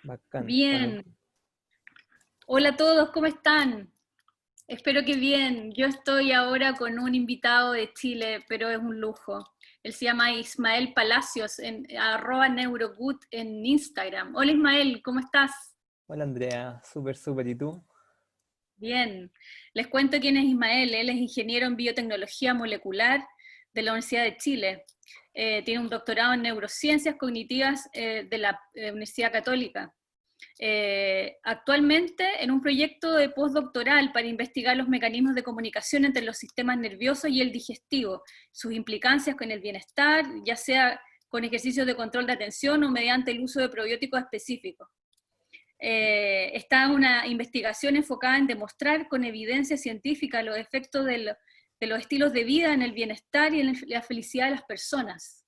Bacán. Bueno, Bien, hola a todos, ¿cómo están? Espero que bien. Yo estoy ahora con un invitado de Chile, pero es un lujo. Él se llama Ismael Palacios, en @neurogood en Instagram. Hola Ismael, ¿cómo estás? hola Andrea, súper, súper. ¿Y tú? Bien. Les cuento quién es Ismael. Él es ingeniero en biotecnología molecular de la Universidad de Chile. Tiene un doctorado en neurociencias cognitivas de la Universidad Católica. Actualmente en un proyecto de postdoctoral para investigar los mecanismos de comunicación entre los sistemas nerviosos y el digestivo, sus implicancias con el bienestar, ya sea con ejercicios de control de atención o mediante el uso de probióticos específicos. Está una investigación enfocada en demostrar con evidencia científica los efectos de los estilos de vida en el bienestar y en la felicidad de las personas.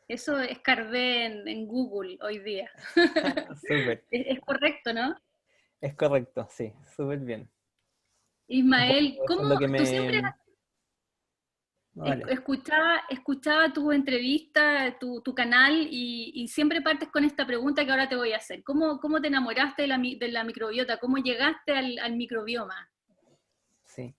Eso escarbé en Google hoy día. Súper. Es correcto, ¿no? Es correcto, sí, súper bien. Un poco Ismael, eso ¿cómo es lo que tú siempre me... No, vale. escuchaba tu entrevista, tu canal y siempre partes con esta pregunta que ahora te voy a hacer? ¿Cómo te enamoraste de la microbiota? ¿Cómo llegaste al microbioma? Sí.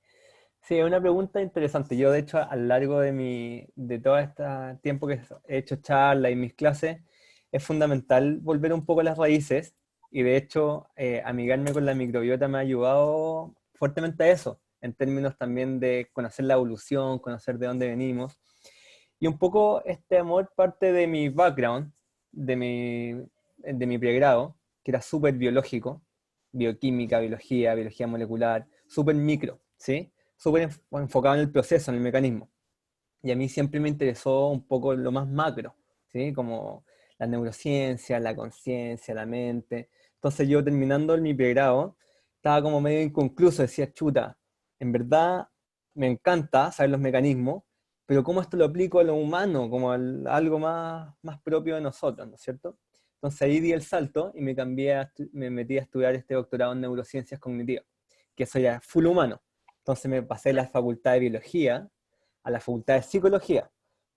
Sí, es una pregunta interesante. Yo, de hecho, a lo largo de todo este tiempo que he hecho charlas y mis clases, es fundamental volver un poco a las raíces y, de hecho, amigarme con la microbiota me ha ayudado fuertemente a eso, en términos también de conocer la evolución, conocer de dónde venimos. Y un poco este amor parte de mi background, de mi, de mi pregrado, que era súper biológico, bioquímica, biología, biología molecular, súper micro, ¿sí? Súper enfocado en el proceso, en el mecanismo. Y a mí siempre me interesó un poco lo más macro, ¿sí? Como la neurociencia, la conciencia, la mente. Entonces yo terminando mi pregrado, estaba como medio inconcluso, decía, chuta, en verdad me encanta saber los mecanismos, pero ¿cómo esto lo aplico a lo humano, como a algo más propio de nosotros, ¿no es cierto? Entonces ahí di el salto y me metí a estudiar este doctorado en neurociencias cognitivas, que eso ya es full humano. Entonces me pasé a la facultad de biología, a la facultad de psicología,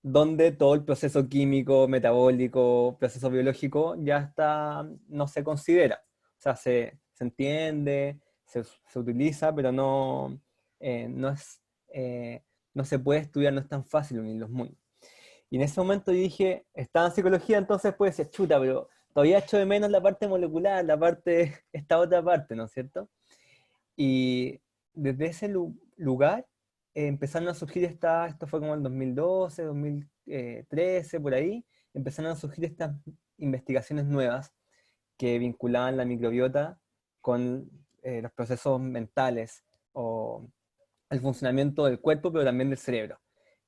donde todo el proceso químico, metabólico, proceso biológico ya está, no se considera. O sea, se entiende, se utiliza, pero no es, no se puede estudiar, no es tan fácil unir los mundos. Y en ese momento yo dije, estaba en psicología, entonces pues decir, chuta, pero todavía echo de menos la parte molecular, la parte, esta otra parte, ¿no es cierto? Y desde ese lugar empezaron a surgir esto fue como en 2012, 2013, por ahí, empezaron a surgir estas investigaciones nuevas que vinculaban la microbiota con los procesos mentales o el funcionamiento del cuerpo, pero también del cerebro.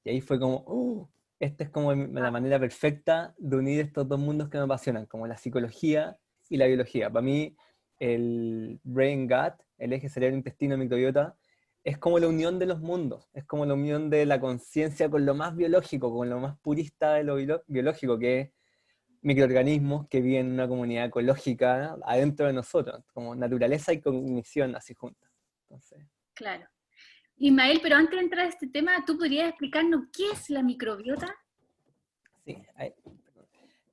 Y ahí fue como, esta es como la manera perfecta de unir estos dos mundos que me apasionan, como la psicología y la biología. Para mí, el brain gut, el eje cerebro-intestino-microbiota, es como la unión de los mundos, es como la unión de la conciencia con lo más biológico, con lo más purista de lo biológico, que es microorganismos que viven en una comunidad ecológica adentro de nosotros, como naturaleza y cognición así juntas. Entonces, Claro. Ismael, pero antes de entrar a este tema, ¿tú podrías explicarnos qué es la microbiota? sí,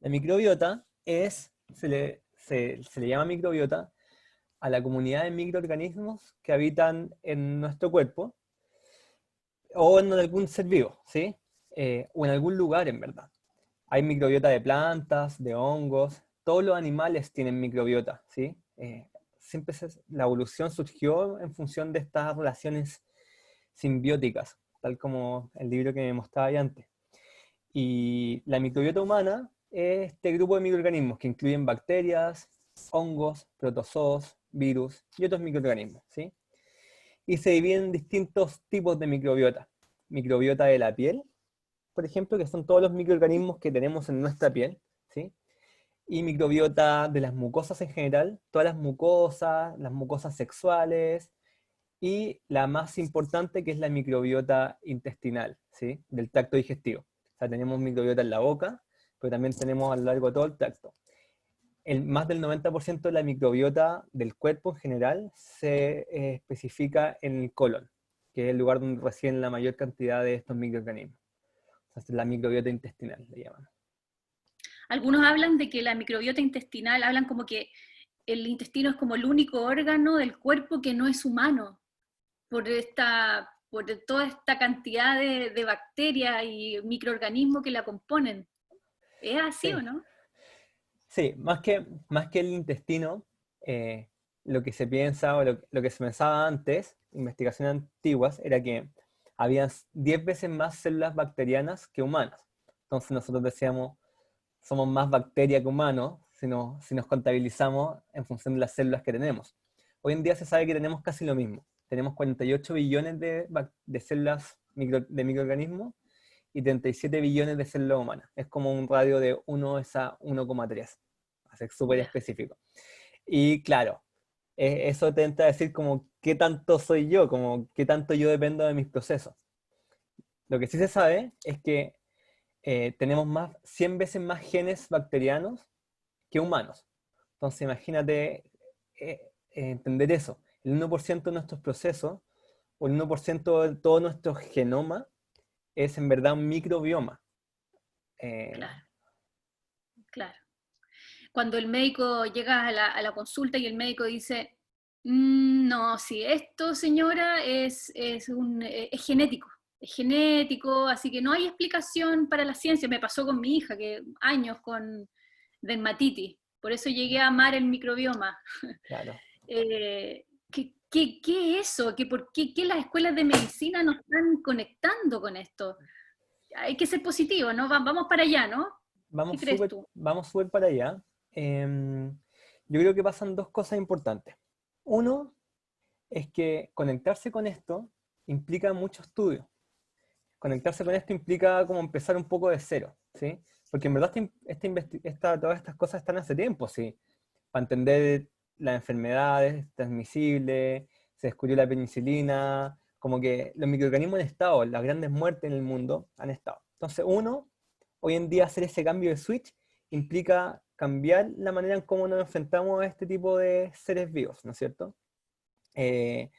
la microbiota se le llama microbiota a la comunidad de microorganismos que habitan en nuestro cuerpo o en algún ser vivo, ¿sí? O en algún lugar, en verdad. Hay microbiota de plantas, de hongos, todos los animales tienen microbiota, ¿sí? La evolución surgió en función de estas relaciones simbióticas, tal como el libro que me mostraba ahí antes. Y la microbiota humana es este grupo de microorganismos que incluyen bacterias, hongos, protozoos, virus y otros microorganismos, ¿sí? Y se dividen en distintos tipos de microbiota. Microbiota de la piel, por ejemplo, que son todos los microorganismos que tenemos en nuestra piel, ¿sí? Y microbiota de las mucosas en general, todas las mucosas sexuales, y la más importante que es la microbiota intestinal, ¿sí? Del tracto digestivo. O sea, tenemos microbiota en la boca, pero también tenemos a lo largo de todo el tracto. Más del 90% de la microbiota del cuerpo en general se especifica en el colon, que es el lugar donde residen la mayor cantidad de estos microorganismos. O sea, es la microbiota intestinal, le llaman. Algunos hablan de que la microbiota intestinal, hablan como que el intestino es como el único órgano del cuerpo que no es humano, por toda esta cantidad de bacterias y microorganismos que la componen. ¿Es así o Sí, no? sí, más que el intestino, eh, lo que se piensa o lo que se pensaba antes, investigaciones antiguas, era que había 10 veces más células bacterianas que humanas. Entonces nosotros decíamos, somos más bacteria que humanos si nos contabilizamos en función de las células que tenemos. Hoy en día se sabe que tenemos casi lo mismo. Tenemos 48 billones de células de microorganismos y 37 billones de células humanas. Es como un radio de 1 a 1,3. Así súper Ya. específico. Y claro, eso te entra a decir como qué tanto soy yo, como qué tanto yo dependo de mis procesos. Lo que sí se sabe es que tenemos 100 veces más genes bacterianos que humanos. Entonces imagínate entender eso. El 1% de nuestros procesos, o el 1% de todo nuestro genoma, es en verdad un microbioma. Eh, Claro, claro. Cuando el médico llega a la consulta y el médico dice, "Mm, no, sí, esto señora es genético, así que no hay explicación para la ciencia". Me pasó con mi hija, que años con dermatitis, por eso llegué a amar el microbioma. claro. ¿Qué es eso? ¿Qué las escuelas de medicina nos están conectando con esto? Hay que ser positivo, ¿no? Vamos para allá, ¿no? ¿Qué crees tú? Vamos súper para allá. Yo creo que pasan dos cosas importantes. Uno es que conectarse con esto implica mucho estudio. Conectarse con esto implica como empezar un poco de cero, ¿sí? Porque en verdad todas estas cosas están hace tiempo, ¿sí? Para entender las enfermedades transmisibles, se descubrió la penicilina, como que los microorganismos han estado, las grandes muertes en el mundo han estado. Entonces, hoy en día hacer ese cambio de switch implica cambiar la manera en cómo nos enfrentamos a este tipo de seres vivos, ¿no es cierto? Eh,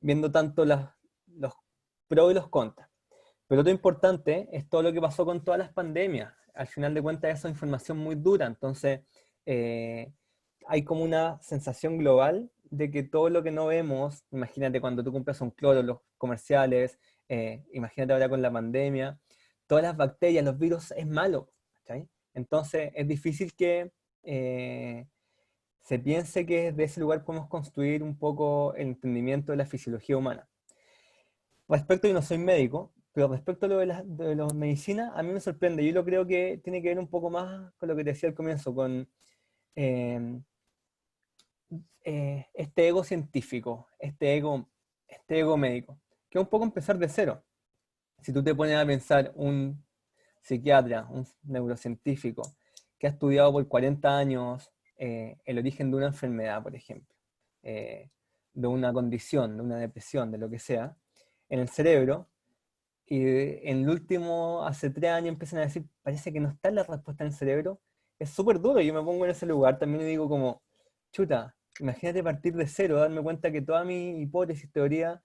Viendo tanto los pros y los contras. Pero lo importante es todo lo que pasó con todas las pandemias. Al final de cuentas, eso es información muy dura. Entonces, eh, hay como una sensación global de que todo lo que no vemos, imagínate cuando tú compras un cloro, los comerciales, imagínate ahora con la pandemia, todas las bacterias, los virus, es malo. ¿Cachai? Entonces, es difícil que se piense que desde ese lugar podemos construir un poco el entendimiento de la fisiología humana. Respecto, yo no soy médico, pero respecto a lo de la medicina, a mí me sorprende. Yo lo creo que tiene que ver un poco más con lo que te decía al comienzo, con eh, este ego científico, este ego médico, que es un poco empezar de cero. Si tú te pones a pensar un psiquiatra, un neurocientífico, que ha estudiado por 40 años el origen de una enfermedad, por ejemplo, eh, de una condición, de una depresión, de lo que sea, en el cerebro, y en el último, hace 3 años empiezan a decir, parece que no está la respuesta en el cerebro, es súper duro. Yo me pongo en ese lugar también y digo como, chuta, imagínate partir de cero, darme cuenta que toda mi hipótesis, teoría,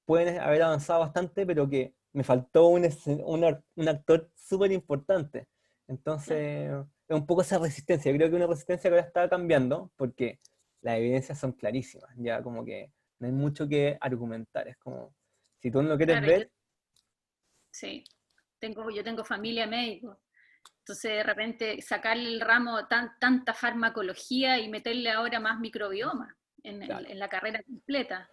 pueden haber avanzado bastante, pero que me faltó un actor súper importante. Claro. Entonces, es un poco esa resistencia. Yo creo que una resistencia que ahora está cambiando, porque las evidencias son clarísimas, ya como que no hay mucho que argumentar. Es como, si tú no lo quieres Claro, ver, sí, yo tengo familia médico, entonces de repente sacarle el ramo tanta farmacología y meterle ahora más microbioma claro. en la carrera completa.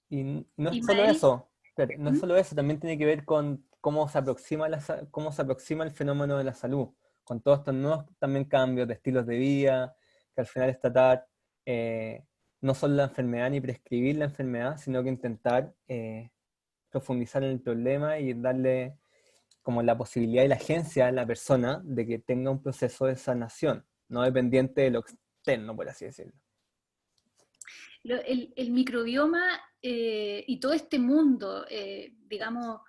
Y no es solo Ismael, eso, no es ¿Mm? solo eso, también tiene que ver con cómo se aproxima cómo se aproxima el fenómeno de la salud, con todos estos nuevos también cambios de estilos de vida, que al final es tratar no solo la enfermedad ni prescribir la enfermedad, sino que intentar profundizar en el problema y darle como la posibilidad y la agencia a la persona de que tenga un proceso de sanación, no dependiente de lo externo, por así decirlo. El microbioma y todo este mundo, digamos,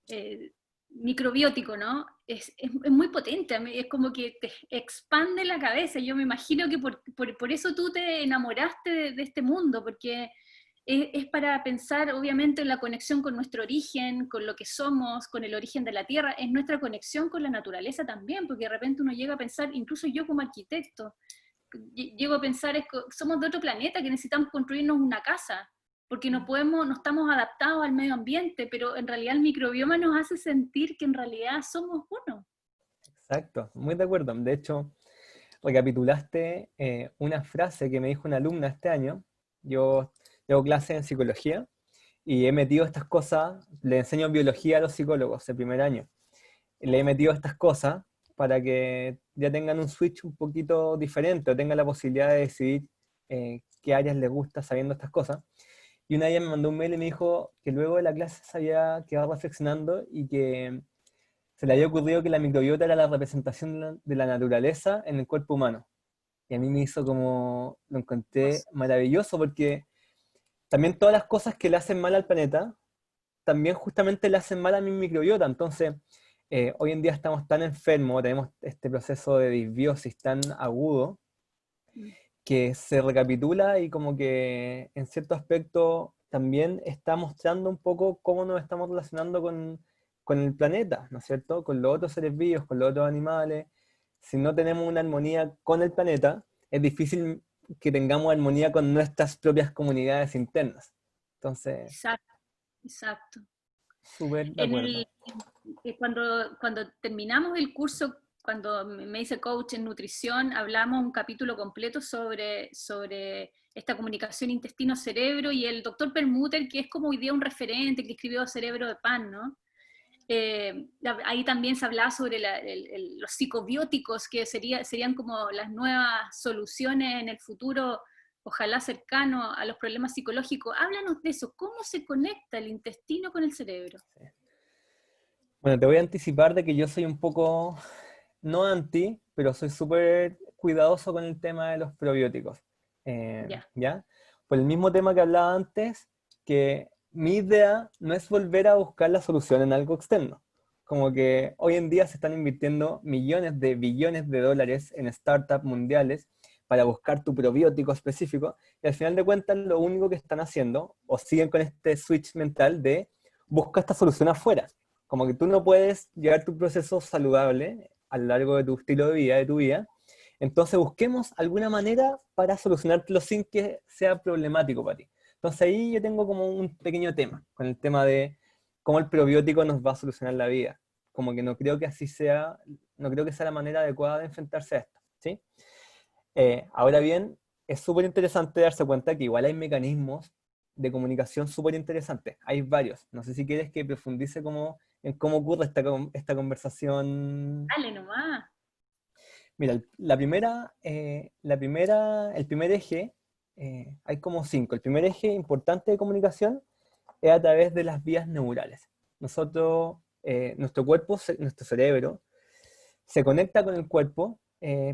eh, microbiótico, ¿no? Es muy potente, es como que te expande la cabeza. Yo me imagino que por eso tú te enamoraste de este mundo, porque es para pensar obviamente en la conexión con nuestro origen, con lo que somos, con el origen de la Tierra, es nuestra conexión con la naturaleza también, porque de repente uno llega a pensar, incluso yo como arquitecto, llego a pensar, somos de otro planeta que necesitamos construirnos una casa, porque no podemos, no estamos adaptados al medio ambiente, pero en realidad el microbioma nos hace sentir que en realidad somos uno. Exacto, muy de acuerdo. De hecho, recapitulaste una frase que me dijo una alumna este año. Yo tengo clase en psicología y he metido estas cosas, le enseño biología a los psicólogos el primer año. Le he metido estas cosas para que ya tengan un switch un poquito diferente o tengan la posibilidad de decidir qué áreas les gusta sabiendo estas cosas. Y una de ellas me mandó un mail y me dijo que luego de la clase se había quedado reflexionando y que se le había ocurrido que la microbiota era la representación de la naturaleza en el cuerpo humano. Y a mí me hizo como, lo encontré maravilloso porque también todas las cosas que le hacen mal al planeta, también justamente le hacen mal a mi microbiota. Entonces, hoy en día estamos tan enfermos, tenemos este proceso de disbiosis tan agudo, que se recapitula y como que en cierto aspecto también está mostrando un poco cómo nos estamos relacionando con el planeta, ¿no es cierto? Con los otros seres vivos, con los otros animales. Si no tenemos una armonía con el planeta, es difícil que tengamos armonía con nuestras propias comunidades internas. Entonces, Exacto, exacto. súper de En acuerdo. el, cuando terminamos el curso, cuando me hice coach en nutrición, hablamos un capítulo completo sobre esta comunicación intestino-cerebro y el doctor Perlmutter, que es como hoy día un referente, que escribió Cerebro de Pan, ¿no? Ahí también se hablaba sobre los psicobióticos, que serían como las nuevas soluciones en el futuro, ojalá cercano a los problemas psicológicos. Háblanos de eso, ¿cómo se conecta el intestino con el cerebro? Bueno, te voy a anticipar de que yo soy un poco, no anti, pero soy súper cuidadoso con el tema de los probióticos. Ya. ¿Ya? Por el mismo tema que hablaba antes, que mi idea no es volver a buscar la solución en algo externo. Como que hoy en día se están invirtiendo millones de billones de dólares en startups mundiales para buscar tu probiótico específico, y al final de cuentas lo único que están haciendo, o siguen con este switch mental de busca esta solución afuera. Como que tú no puedes llevar tu proceso saludable a lo largo de tu estilo de vida, de tu vida. Entonces busquemos alguna manera para solucionártelo sin que sea problemático para ti. Entonces ahí yo tengo como un pequeño tema, con el tema de cómo el probiótico nos va a solucionar la vida. Como que no creo que así sea, no creo que sea la manera adecuada de enfrentarse a esto, ¿sí? Ahora bien, es súper interesante darse cuenta que igual hay mecanismos de comunicación súper interesantes. Hay varios. No sé si quieres que profundice en cómo ocurre esta conversación. Dale nomás. Mira, el primer eje, hay como cinco. El primer eje importante de comunicación es a través de las vías neurales. Nuestro cuerpo, nuestro cerebro, se conecta con el cuerpo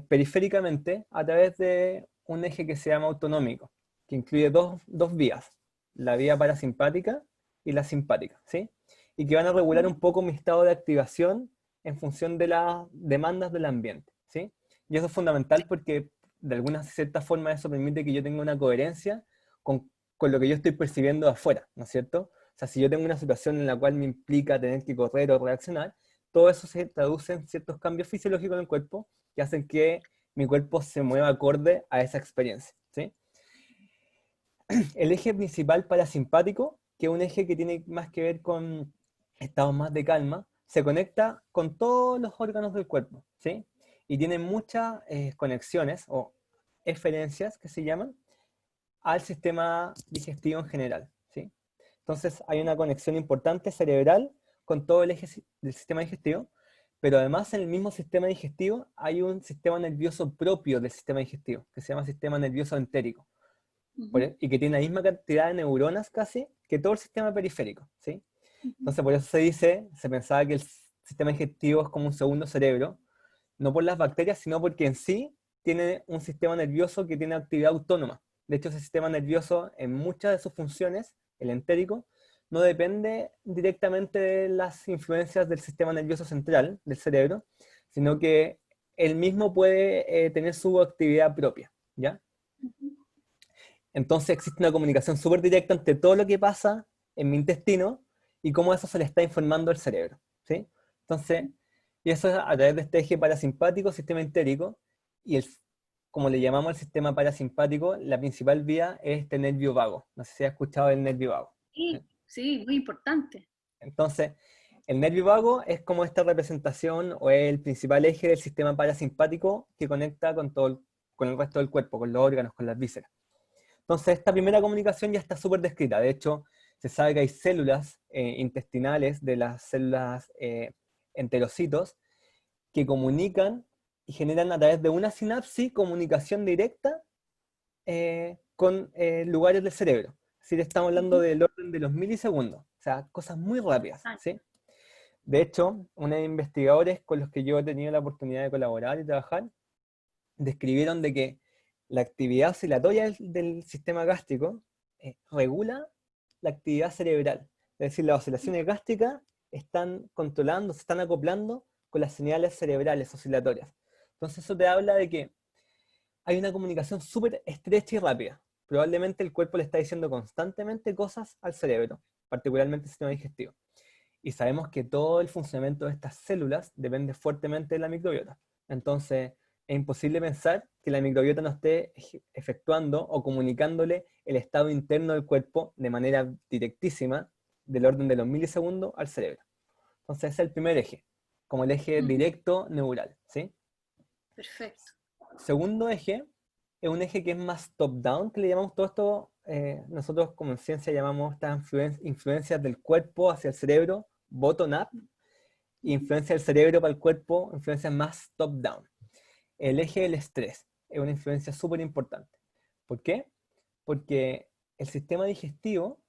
periféricamente a través de un eje que se llama autonómico, que incluye dos vías, la vía parasimpática y la simpática, ¿sí? Y que van a regular un poco mi estado de activación en función de las demandas del ambiente, ¿sí? Y eso es fundamental porque de alguna cierta forma eso permite que yo tenga una coherencia con lo que yo estoy percibiendo de afuera, ¿no es cierto? O sea, si yo tengo una situación en la cual me implica tener que correr o reaccionar, todo eso se traduce en ciertos cambios fisiológicos en el cuerpo que hacen que mi cuerpo se mueva acorde a esa experiencia, ¿sí? El eje principal parasimpático, que es un eje que tiene más que ver con estados más de calma, se conecta con todos los órganos del cuerpo, ¿sí? Y tiene muchas conexiones o eferencias que se llaman al sistema digestivo en general, ¿sí? Entonces hay una conexión importante cerebral con todo el eje del sistema digestivo, pero además en el mismo sistema digestivo hay un sistema nervioso propio del sistema digestivo, que se llama sistema nervioso entérico, y que tiene la misma cantidad de neuronas casi que todo el sistema periférico, ¿sí? Entonces por eso se pensaba que el sistema digestivo es como un segundo cerebro, no por las bacterias, sino porque en sí tiene un sistema nervioso que tiene actividad autónoma. De hecho, ese sistema nervioso, en muchas de sus funciones, el entérico, no depende directamente de las influencias del sistema nervioso central, del cerebro, sino que él mismo puede tener su actividad propia, ¿ya? Entonces existe una comunicación súper directa entre todo lo que pasa en mi intestino y cómo eso se le está informando al cerebro, ¿sí? Entonces, y eso es a través de este eje parasimpático, sistema entérico, y como le llamamos al sistema parasimpático, la principal vía es este nervio vago. No sé si has escuchado del nervio vago. ¿Sí? Sí, sí, muy importante. Entonces, el nervio vago es como esta representación o es el principal eje del sistema parasimpático que conecta con todo con el resto del cuerpo, con los órganos, con las vísceras. Entonces, esta primera comunicación ya está súper descrita. De hecho, se sabe que hay células intestinales de las células enterocitos que comunican y generan a través de una sinapsis comunicación directa con lugares del cerebro. Es decir, estamos hablando del orden de los milisegundos. O sea, cosas muy rápidas, ¿sí? De hecho, unos investigadores con los que yo he tenido la oportunidad de colaborar y trabajar, describieron de que la actividad oscilatoria del sistema gástrico regula la actividad cerebral. Es decir, las oscilaciones gástricas están controlando, se están acoplando con las señales cerebrales oscilatorias. Entonces eso te habla de que hay una comunicación súper estrecha y rápida. Probablemente el cuerpo le está diciendo constantemente cosas al cerebro, particularmente el sistema digestivo. Y sabemos que todo el funcionamiento de estas células depende fuertemente de la microbiota. Entonces, es imposible pensar que la microbiota no esté efectuando o comunicándole el estado interno del cuerpo de manera directísima, del orden de los milisegundos, al cerebro. Entonces, ese es el primer eje, como el eje directo neural, ¿sí? Perfecto. Segundo eje es un eje que es más top-down, que le llamamos todo esto, nosotros como en ciencia llamamos estas influencias del cuerpo hacia el cerebro, bottom-up, y influencia del cerebro para el cuerpo, influencias más top-down. El eje del estrés es una influencia súper importante. ¿Por qué? Porque el sistema digestivo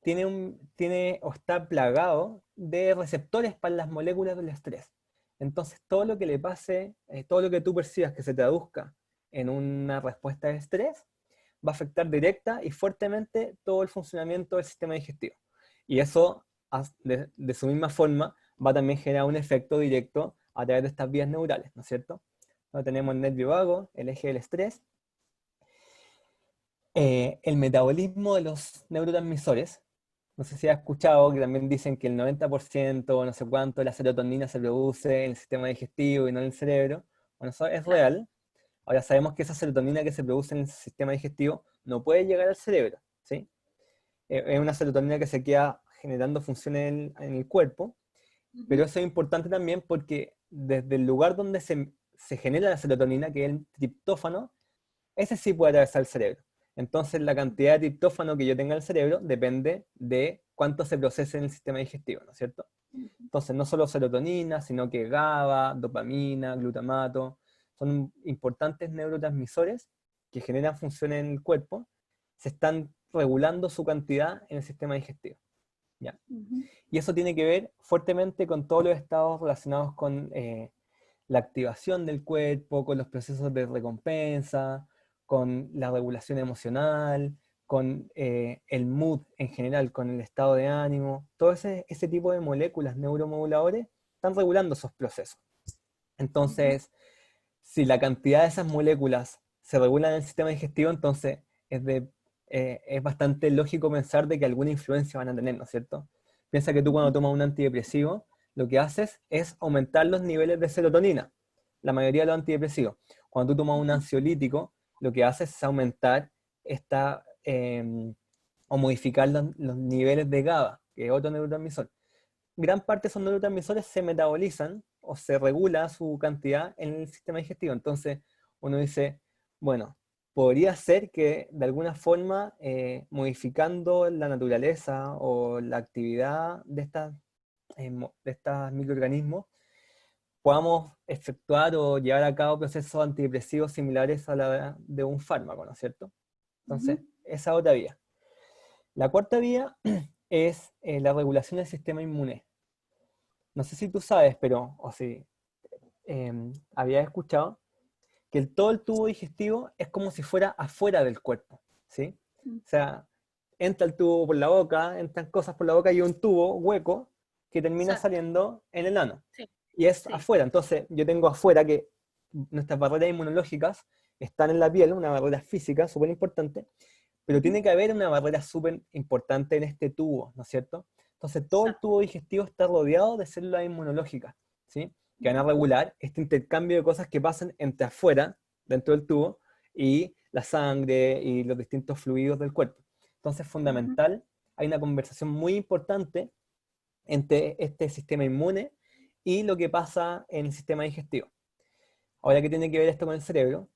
tiene o está plagado de receptores para las moléculas del estrés. Entonces, todo lo que le pase, todo lo que tú percibas que se traduzca en una respuesta de estrés, va a afectar directa y fuertemente todo el funcionamiento del sistema digestivo. Y eso, de su misma forma, va a también generar un efecto directo a través de estas vías neurales, ¿no es cierto? Entonces, tenemos el nervio vago, el eje del estrés, el metabolismo de los neurotransmisores. No sé si has escuchado que también dicen que el 90%, no sé cuánto, de la serotonina se produce en el sistema digestivo y no en el cerebro. Bueno, eso es real. Ahora sabemos que esa serotonina que se produce en el sistema digestivo no puede llegar al cerebro, ¿sí? Es una serotonina que se queda generando funciones en el cuerpo, pero eso es importante también porque desde el lugar donde se genera la serotonina, que es el triptófano, ese sí puede atravesar el cerebro. Entonces la cantidad de triptófano que yo tenga en el cerebro depende de cuánto se procese en el sistema digestivo, ¿no es cierto? Entonces no solo serotonina, sino que GABA, dopamina, glutamato, son importantes neurotransmisores que generan funciones en el cuerpo, se están regulando su cantidad en el sistema digestivo. ¿Ya? Y eso tiene que ver fuertemente con todos los estados relacionados con la activación del cuerpo, con los procesos de recompensa, con la regulación emocional, con el mood en general, con el estado de ánimo. Todo ese tipo de moléculas neuromoduladores están regulando esos procesos. Entonces, si la cantidad de esas moléculas se regula en el sistema digestivo, entonces es bastante lógico pensar de que alguna influencia van a tener, ¿no es cierto? Piensa que tú cuando tomas un antidepresivo, lo que haces es aumentar los niveles de serotonina, la mayoría de los antidepresivos. Cuando tú tomas un ansiolítico, lo que haces es aumentar o modificar los niveles de GABA, que es otro neurotransmisor. Gran parte de esos neurotransmisores se metabolizan o se regula su cantidad en el sistema digestivo. Entonces uno dice, bueno, podría ser que de alguna forma modificando la naturaleza o la actividad de estos microorganismos podamos efectuar o llevar a cabo procesos antidepresivos similares a la de un fármaco, ¿no es cierto? Entonces, esa otra vía. La cuarta vía es la regulación del sistema inmune. No sé si tú sabes, pero, o si habías escuchado, que todo el tubo digestivo es como si fuera afuera del cuerpo, ¿sí? O sea, entra el tubo por la boca, entran cosas por la boca y un tubo hueco que termina Exacto. saliendo en el ano. Sí, Y es sí. afuera, entonces yo tengo afuera que nuestras barreras inmunológicas están en la piel, una barrera física súper importante, pero tiene que haber una barrera súper importante en este tubo, ¿no es cierto? Entonces todo el Exacto. tubo digestivo está rodeado de células inmunológicas, ¿sí? Que van a Ujú, regular este intercambio de cosas que pasan entre afuera, dentro del tubo, y la sangre y los distintos fluidos del cuerpo. Entonces, ujú. fundamental, hay una conversación muy importante entre este sistema inmune y lo que pasa en el sistema digestivo. Ahora, ¿qué tiene que ver esto con el cerebro?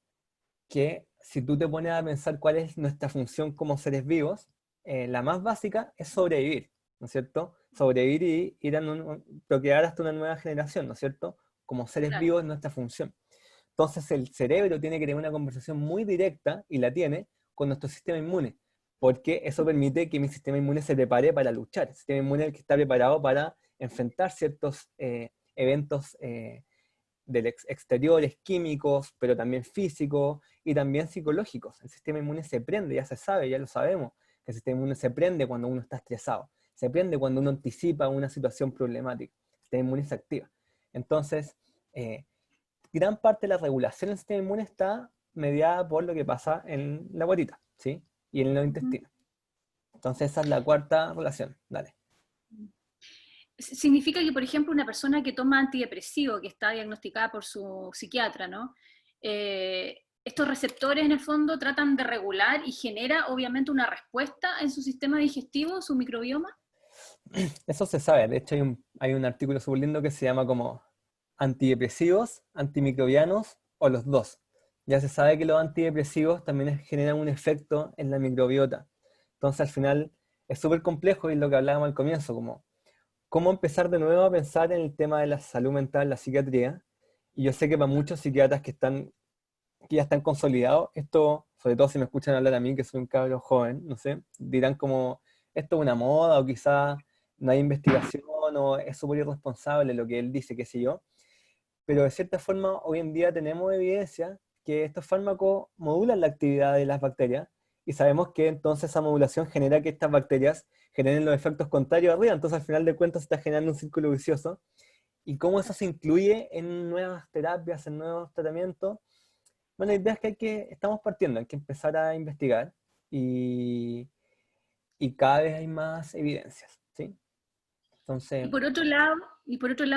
Que si tú te pones a pensar cuál es nuestra función como seres vivos, la más básica es sobrevivir, ¿no es cierto? Sobrevivir y ir a procrear hasta una nueva generación, ¿no es cierto? Como seres Claro. vivos es nuestra función. Entonces el cerebro tiene que tener una conversación muy directa, y la tiene, con nuestro sistema inmune, porque eso permite que mi sistema inmune se prepare para luchar. El sistema inmune es el que está preparado para enfrentar ciertos eventos del exteriores, químicos, pero también físicos y también psicológicos. El sistema inmune se prende, ya se sabe, ya lo sabemos, que el sistema inmune se prende cuando uno está estresado, se prende cuando uno anticipa una situación problemática, el sistema inmune se activa. Entonces, eh, gran parte de la regulación del sistema inmune está mediada por lo que pasa en la guatita, ¿sí? Y en los Ujú. intestinos. Entonces esa es la cuarta relación. Dale. Significa que, por ejemplo, una persona que toma antidepresivo, que está diagnosticada por su psiquiatra, ¿no? Estos receptores en el fondo tratan de regular y genera obviamente una respuesta en su sistema digestivo, su microbioma. Eso se sabe. De hecho hay un artículo súper lindo que se llama como antidepresivos, antimicrobianos o los dos. Ya se sabe que los antidepresivos también generan un efecto en la microbiota. Entonces al final es súper complejo, y lo que hablábamos al comienzo, como cómo empezar de nuevo a pensar en el tema de la salud mental, la psiquiatría. Y yo sé que para muchos psiquiatras que ya están consolidados, esto, sobre todo si me escuchan hablar a mí, que soy un cabro joven, no sé, dirán como, esto es una moda, o quizás no hay investigación, o es súper irresponsable lo que él dice, qué sé yo. Pero de cierta forma, hoy en día tenemos evidencia que estos fármacos modulan la actividad de las bacterias, y sabemos que entonces esa modulación genera que estas bacterias generen los efectos contrarios arriba. Entonces al final de cuentas se está generando un círculo vicioso. Y cómo eso se incluye en nuevas terapias, en nuevos tratamientos. Bueno, la idea es que estamos partiendo, hay que empezar a investigar, y, y cada vez hay más evidencias, ¿sí? Y Entonces, por otro lado,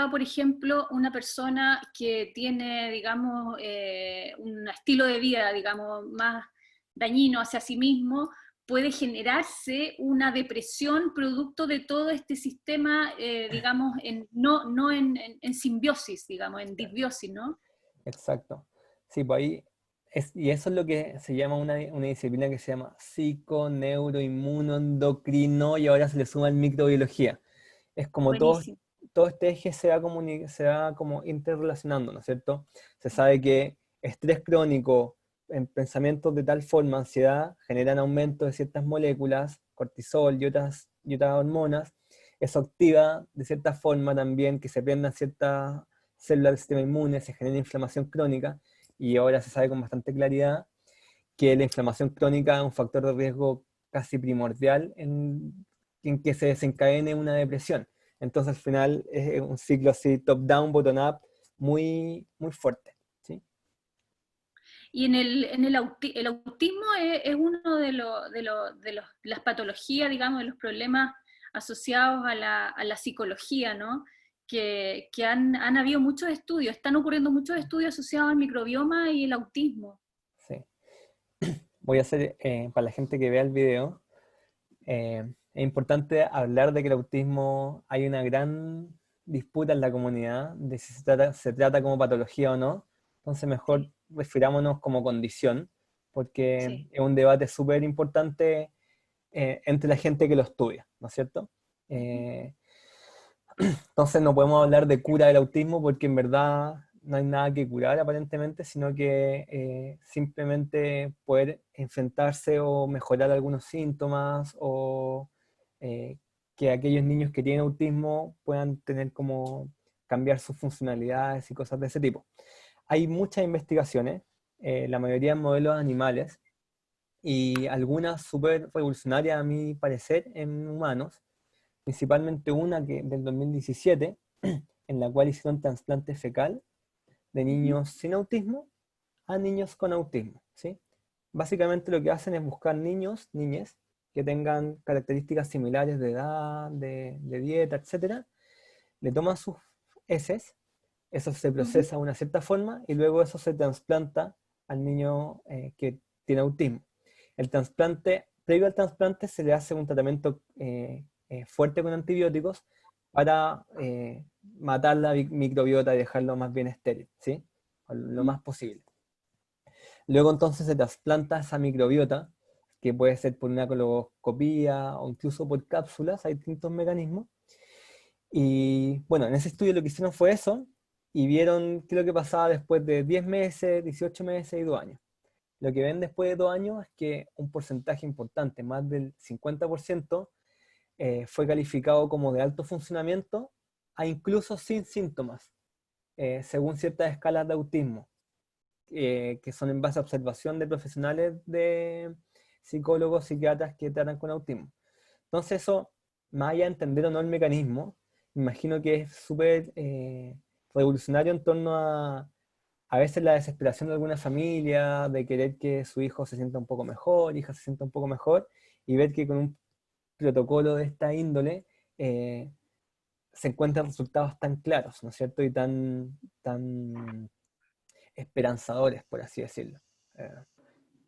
por ejemplo, una persona que tiene, digamos, un estilo de vida, digamos, más dañino hacia sí mismo, puede generarse una depresión producto de todo este sistema, digamos, no en simbiosis, digamos, en disbiosis, ¿no? exacto. Sí, pues ahí y eso es lo que se llama una disciplina que se llama psiconeuroinmunoendocrino, y ahora se le suma en microbiología. Es como Buenísimo. todo este eje se va como interrelacionando, ¿no es cierto? Se sabe que estrés crónico, en pensamientos de tal forma, ansiedad, generan aumento de ciertas moléculas, cortisol y otras hormonas. Eso activa de cierta forma también que se prendan ciertas células del sistema inmune, se genera inflamación crónica, y ahora se sabe con bastante claridad que la inflamación crónica es un factor de riesgo casi primordial en que se desencadene una depresión. Entonces al final es un ciclo así, top-down, bottom-up, muy, muy fuerte, ¿sí? Y el autismo es uno las patologías, digamos, de los problemas asociados a la psicología, ¿no? Que han habido muchos estudios, están ocurriendo muchos estudios asociados al microbioma y el autismo. Sí. Voy a hacer, para la gente que vea el video, es importante hablar de que el autismo hay una gran disputa en la comunidad de si se trata como patología o no. Entonces mejor Sí, refirámonos como condición, porque sí. es un debate súper importante entre la gente que lo estudia, ¿no es cierto? Ujú. Eh, entonces no podemos hablar de cura del autismo, porque en verdad no hay nada que curar aparentemente, sino que simplemente poder enfrentarse o mejorar algunos síntomas, o eh, que aquellos niños que tienen autismo puedan tener como cambiar sus funcionalidades y cosas de ese tipo. Hay muchas investigaciones, la mayoría en modelos animales, y algunas súper revolucionarias a mi parecer en humanos, principalmente una del 2017, en la cual hicieron trasplante fecal de Ujú. niños sin autismo a niños con autismo, ¿sí? Básicamente lo que hacen es buscar niños, niñas, que tengan características similares de edad, de dieta, etcétera. Le toman sus heces, eso se Ujú. procesa de una cierta forma y luego eso se trasplanta al niño que tiene autismo. El trasplante, previo al trasplante se le hace un tratamiento fuerte con antibióticos para matar la microbiota y dejarlo más bien estéril, ¿sí? Lo más posible. Luego entonces se trasplanta esa microbiota, que puede ser por una coloscopía o incluso por cápsulas, hay distintos mecanismos. Y bueno, en ese estudio lo que hicieron fue eso, y vieron qué es lo que pasaba después de 10 meses, 18 meses y 2 años. Lo que ven después de 2 años es que un porcentaje importante, más del 50%, fue calificado como de alto funcionamiento, a incluso sin síntomas, según ciertas escalas de autismo, que son en base a observación de profesionales de psicólogos, psiquiatras que tratan con autismo. Entonces eso, más allá de entender o no el mecanismo, me imagino que es súper revolucionario en torno a veces la desesperación de alguna familia, de querer que su hijo se sienta un poco mejor, hija se sienta un poco mejor, y ver que con un protocolo de esta índole se encuentran resultados tan claros, ¿no es cierto? Y tan esperanzadores, por así decirlo. Eh,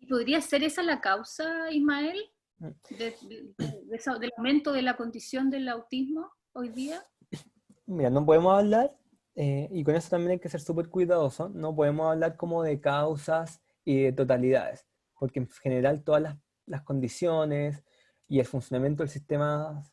¿Podría ser esa la causa, Ismael, mm. del aumento de la condición del autismo hoy día? Mira, no podemos hablar, y con eso también hay que ser súper cuidadosos, no podemos hablar como de causas y de totalidades, porque en general todas las condiciones y el funcionamiento del sistema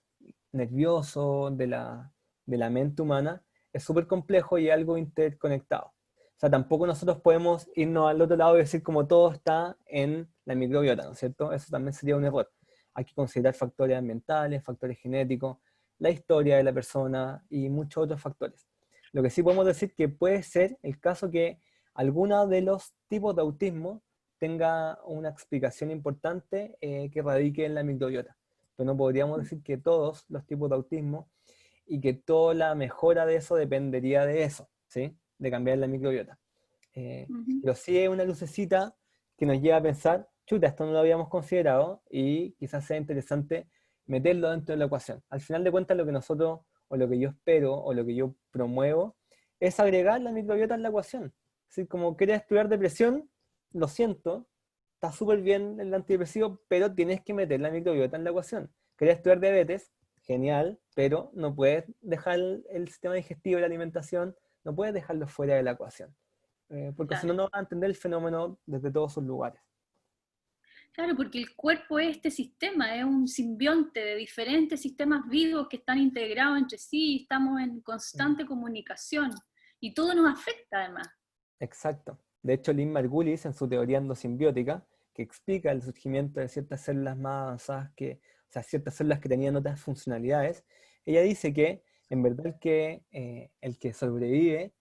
nervioso, de la mente humana, es súper complejo y algo interconectado. O sea, tampoco nosotros podemos irnos al otro lado y decir como todo está en la microbiota, ¿no es cierto? Eso también sería un error. Hay que considerar factores ambientales, factores genéticos, la historia de la persona y muchos otros factores. Lo que sí podemos decir que puede ser el caso que alguno de los tipos de autismo tenga una explicación importante que radique en la microbiota. Pero no podríamos decir que todos los tipos de autismo y que toda la mejora de eso dependería de eso, ¿sí? De cambiar la microbiota. Ujú. Pero sí es una lucecita que nos lleva a pensar, chuta, esto no lo habíamos considerado y quizás sea interesante meterlo dentro de la ecuación. Al final de cuentas, lo que nosotros, o lo que yo espero, o lo que yo promuevo, es agregar la microbiota en la ecuación. Es decir, como quieres estudiar depresión, lo siento, está súper bien el antidepresivo, pero tienes que meter la microbiota en la ecuación. Quieres estudiar diabetes, genial, pero no puedes dejar el sistema digestivo y la alimentación, no puedes dejarlo fuera de la ecuación, porque si no, Claro. no vas a entender el fenómeno desde todos sus lugares. Claro, porque el cuerpo es este sistema, es un simbionte de diferentes sistemas vivos que están integrados entre sí y estamos en Mm. constante comunicación. Y todo nos afecta además. Exacto. De hecho, Lynn Margulis, en su teoría endosimbiótica, que explica el surgimiento de ciertas células más avanzadas, o sea, ciertas células que tenían otras funcionalidades, ella dice que en verdad el que sobrevive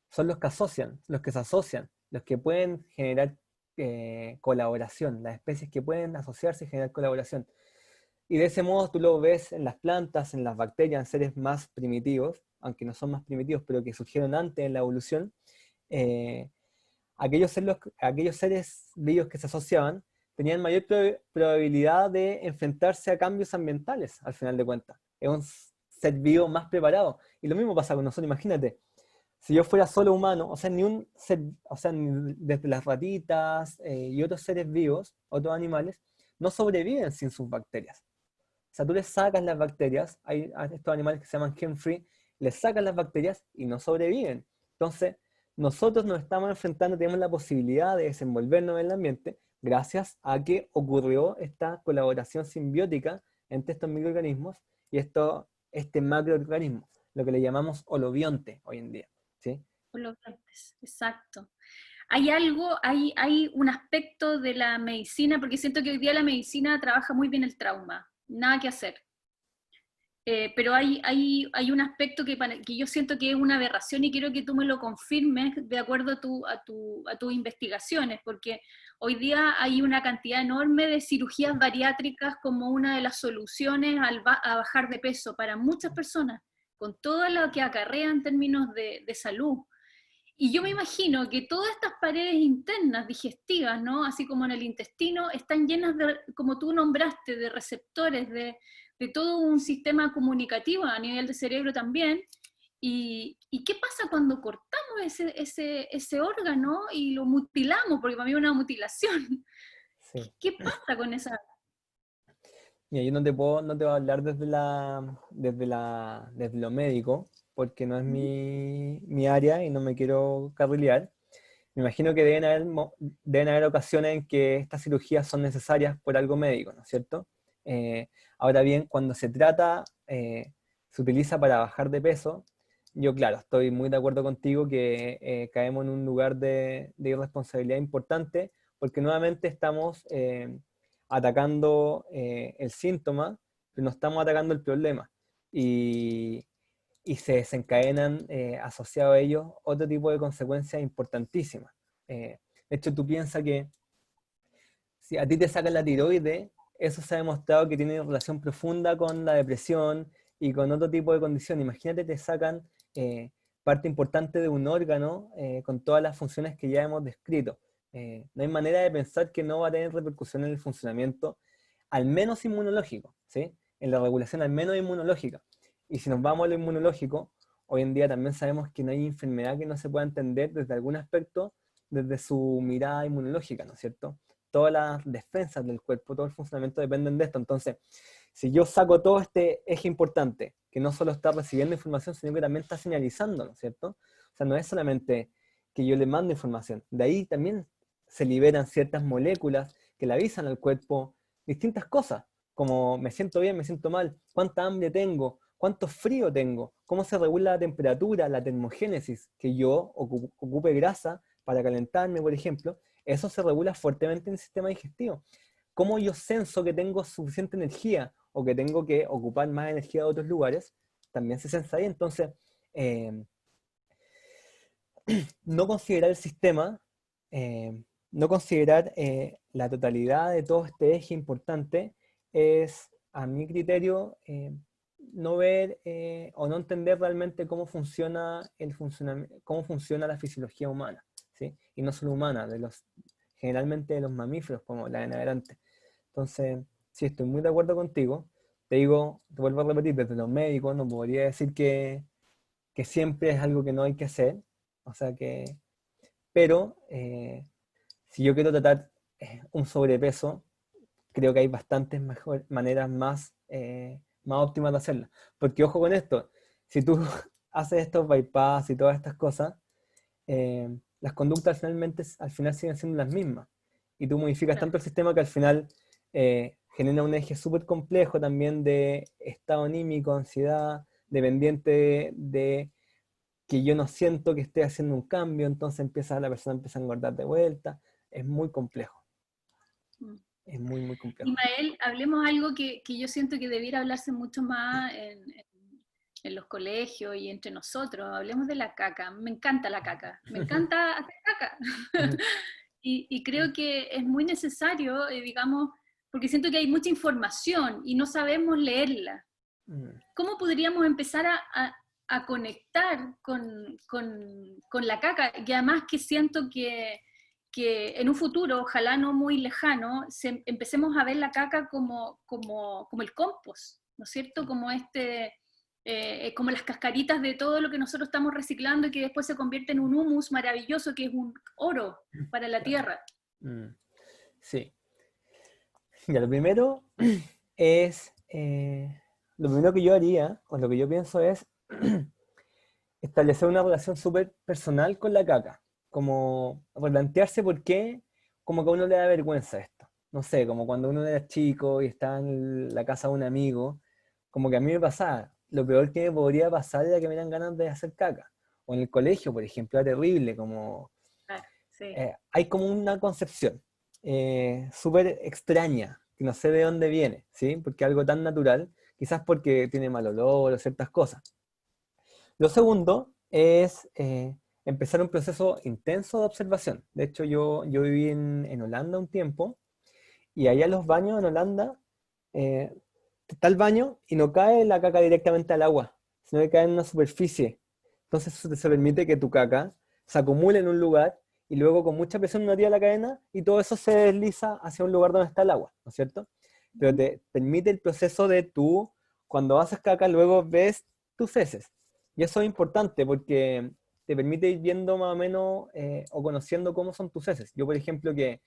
son los que asocian, los que se asocian, los que pueden generar colaboración, las especies que pueden asociarse y generar colaboración. Y de ese modo tú lo ves en las plantas, en las bacterias, en seres más primitivos, aunque no son más primitivos, pero que surgieron antes en la evolución. eh, aquellos seres vivos que se asociaban tenían mayor probabilidad de enfrentarse a cambios ambientales, al final de cuentas. Es un ser vivo más preparado. Y lo mismo pasa con nosotros, imagínate, si yo fuera solo humano, o sea, ni un ser, o sea, desde las ratitas y otros seres vivos, otros animales, no sobreviven sin sus bacterias. O sea, tú les sacas las bacterias, hay a estos animales que se llaman gen-free, les sacas las bacterias y no sobreviven. Entonces, nosotros nos estamos enfrentando, tenemos la posibilidad de desenvolvernos en el ambiente gracias a que ocurrió esta colaboración simbiótica entre estos microorganismos y este macroorganismo, lo que le llamamos holobionte hoy en día. ¿Sí? Colocantes, exacto. Hay algo, hay un aspecto de la medicina, porque siento que hoy día la medicina trabaja muy bien el trauma, nada que hacer. Pero hay un aspecto que yo siento que es una aberración y quiero que tú me lo confirmes de acuerdo a tus investigaciones, porque hoy día hay una cantidad enorme de cirugías bariátricas como una de las soluciones a bajar de peso para muchas personas, con todo lo que acarrea en términos de salud. Y yo me imagino que todas estas paredes internas digestivas, ¿no? Así como en el intestino, están llenas de, como tú nombraste, de receptores, de todo un sistema comunicativo a nivel de cerebro también. ¿Y qué pasa cuando cortamos ese órgano y lo mutilamos? Porque para mí es una mutilación. Sí. ¿Qué pasa con esa? Mira, yo no te voy a hablar desde lo médico, porque no es mi área y no me quiero carrilear. Me imagino que deben haber ocasiones en que estas cirugías son necesarias por algo médico, ¿no es cierto? Ahora bien, cuando se utiliza para bajar de peso, yo claro, estoy muy de acuerdo contigo que caemos en un lugar de irresponsabilidad importante, porque nuevamente estamos atacando el síntoma, pero no estamos atacando el problema. Y, y se desencadenan asociados a ellos otro tipo de consecuencias importantísimas. De hecho, tú piensas que si a ti te sacan la tiroides, eso se ha demostrado que tiene relación profunda con la depresión y con otro tipo de condición. Imagínate, te sacan eh, parte importante de un órgano con todas las funciones que ya hemos descrito. No hay manera de pensar que no va a tener repercusión en el funcionamiento, al menos inmunológico, ¿sí? En la regulación al menos inmunológica. Y si nos vamos a lo inmunológico, hoy en día también sabemos que no hay enfermedad que no se pueda entender desde algún aspecto, desde su mirada inmunológica, ¿no es cierto? Todas las defensas del cuerpo, todo el funcionamiento dependen de esto. Entonces, si yo saco todo este eje importante, que no solo está recibiendo información, sino que también está señalizando, ¿no es cierto? O sea, no es solamente que yo le mando información, de ahí también se liberan ciertas moléculas que le avisan al cuerpo distintas cosas, como me siento bien, me siento mal, cuánta hambre tengo, cuánto frío tengo, cómo se regula la temperatura, la termogénesis, que yo ocupe grasa para calentarme, por ejemplo, eso se regula fuertemente en el sistema digestivo. Cómo yo senso que tengo suficiente energía o que tengo que ocupar más energía de otros lugares, también se sensa ahí. Entonces, eh, no considerar el sistema, no considerar la totalidad de todo este eje importante es, a mi criterio, no ver o no entender realmente cómo funciona cómo funciona la fisiología humana, ¿sí? Y no solo humana, generalmente de los mamíferos, como la en adelante. Entonces, sí, estoy muy de acuerdo contigo. Te digo, te vuelvo a repetir, desde los médicos no podría decir que siempre es algo que no hay que hacer, o sea que, pero si yo quiero tratar un sobrepeso, creo que hay bastantes maneras más óptimas de hacerlo. Porque ojo con esto, si tú haces estos bypass y todas estas cosas, las conductas finalmente al final siguen siendo las mismas. Y tú modificas tanto el sistema que al final genera un eje súper complejo también de estado anímico, ansiedad, dependiente de que yo no siento que esté haciendo un cambio, entonces la persona empieza a engordar de vuelta. Es muy complejo. Mm. Es muy, muy complejo. Ismael, hablemos algo que yo siento que debiera hablarse mucho más en los colegios y entre nosotros. Hablemos de la caca. Me encanta la caca. Me encanta hacer caca. Y creo que es muy necesario, digamos, porque siento que hay mucha información y no sabemos leerla. ¿Cómo podríamos empezar a conectar con la caca? Y además que siento que en un futuro, ojalá no muy lejano, empecemos a ver la caca como el compost, ¿no es cierto? Como las cascaritas de todo lo que nosotros estamos reciclando y que después se convierte en un humus maravilloso que es un oro para la tierra. Sí. Ya, lo primero es, lo primero que yo haría, o lo que yo pienso es establecer una relación súper personal con la caca, como replantearse por qué, como que a uno le da vergüenza esto. No sé, como cuando uno era chico y estaba en la casa de un amigo, como que a mí me pasaba, lo peor que me podría pasar era que me dieran ganas de hacer caca. O en el colegio, por ejemplo, era terrible, como Claro, sí. hay como una concepción súper extraña, que no sé de dónde viene, ¿sí? Porque es algo tan natural, quizás porque tiene mal olor o ciertas cosas. Lo segundo es empezar un proceso intenso de observación. De hecho, yo viví en Holanda un tiempo y allá los baños en Holanda, eh, está el baño y no cae la caca directamente al agua, sino que cae en una superficie. Entonces eso te permite que tu caca se acumula en un lugar y luego con mucha presión uno tira la cadena y todo eso se desliza hacia un lugar donde está el agua, ¿no es cierto? Pero te permite el proceso de tú, cuando haces caca, luego ves tus heces. Y eso es importante porque te permite ir viendo más o menos o conociendo cómo son tus heces. Yo, por ejemplo, que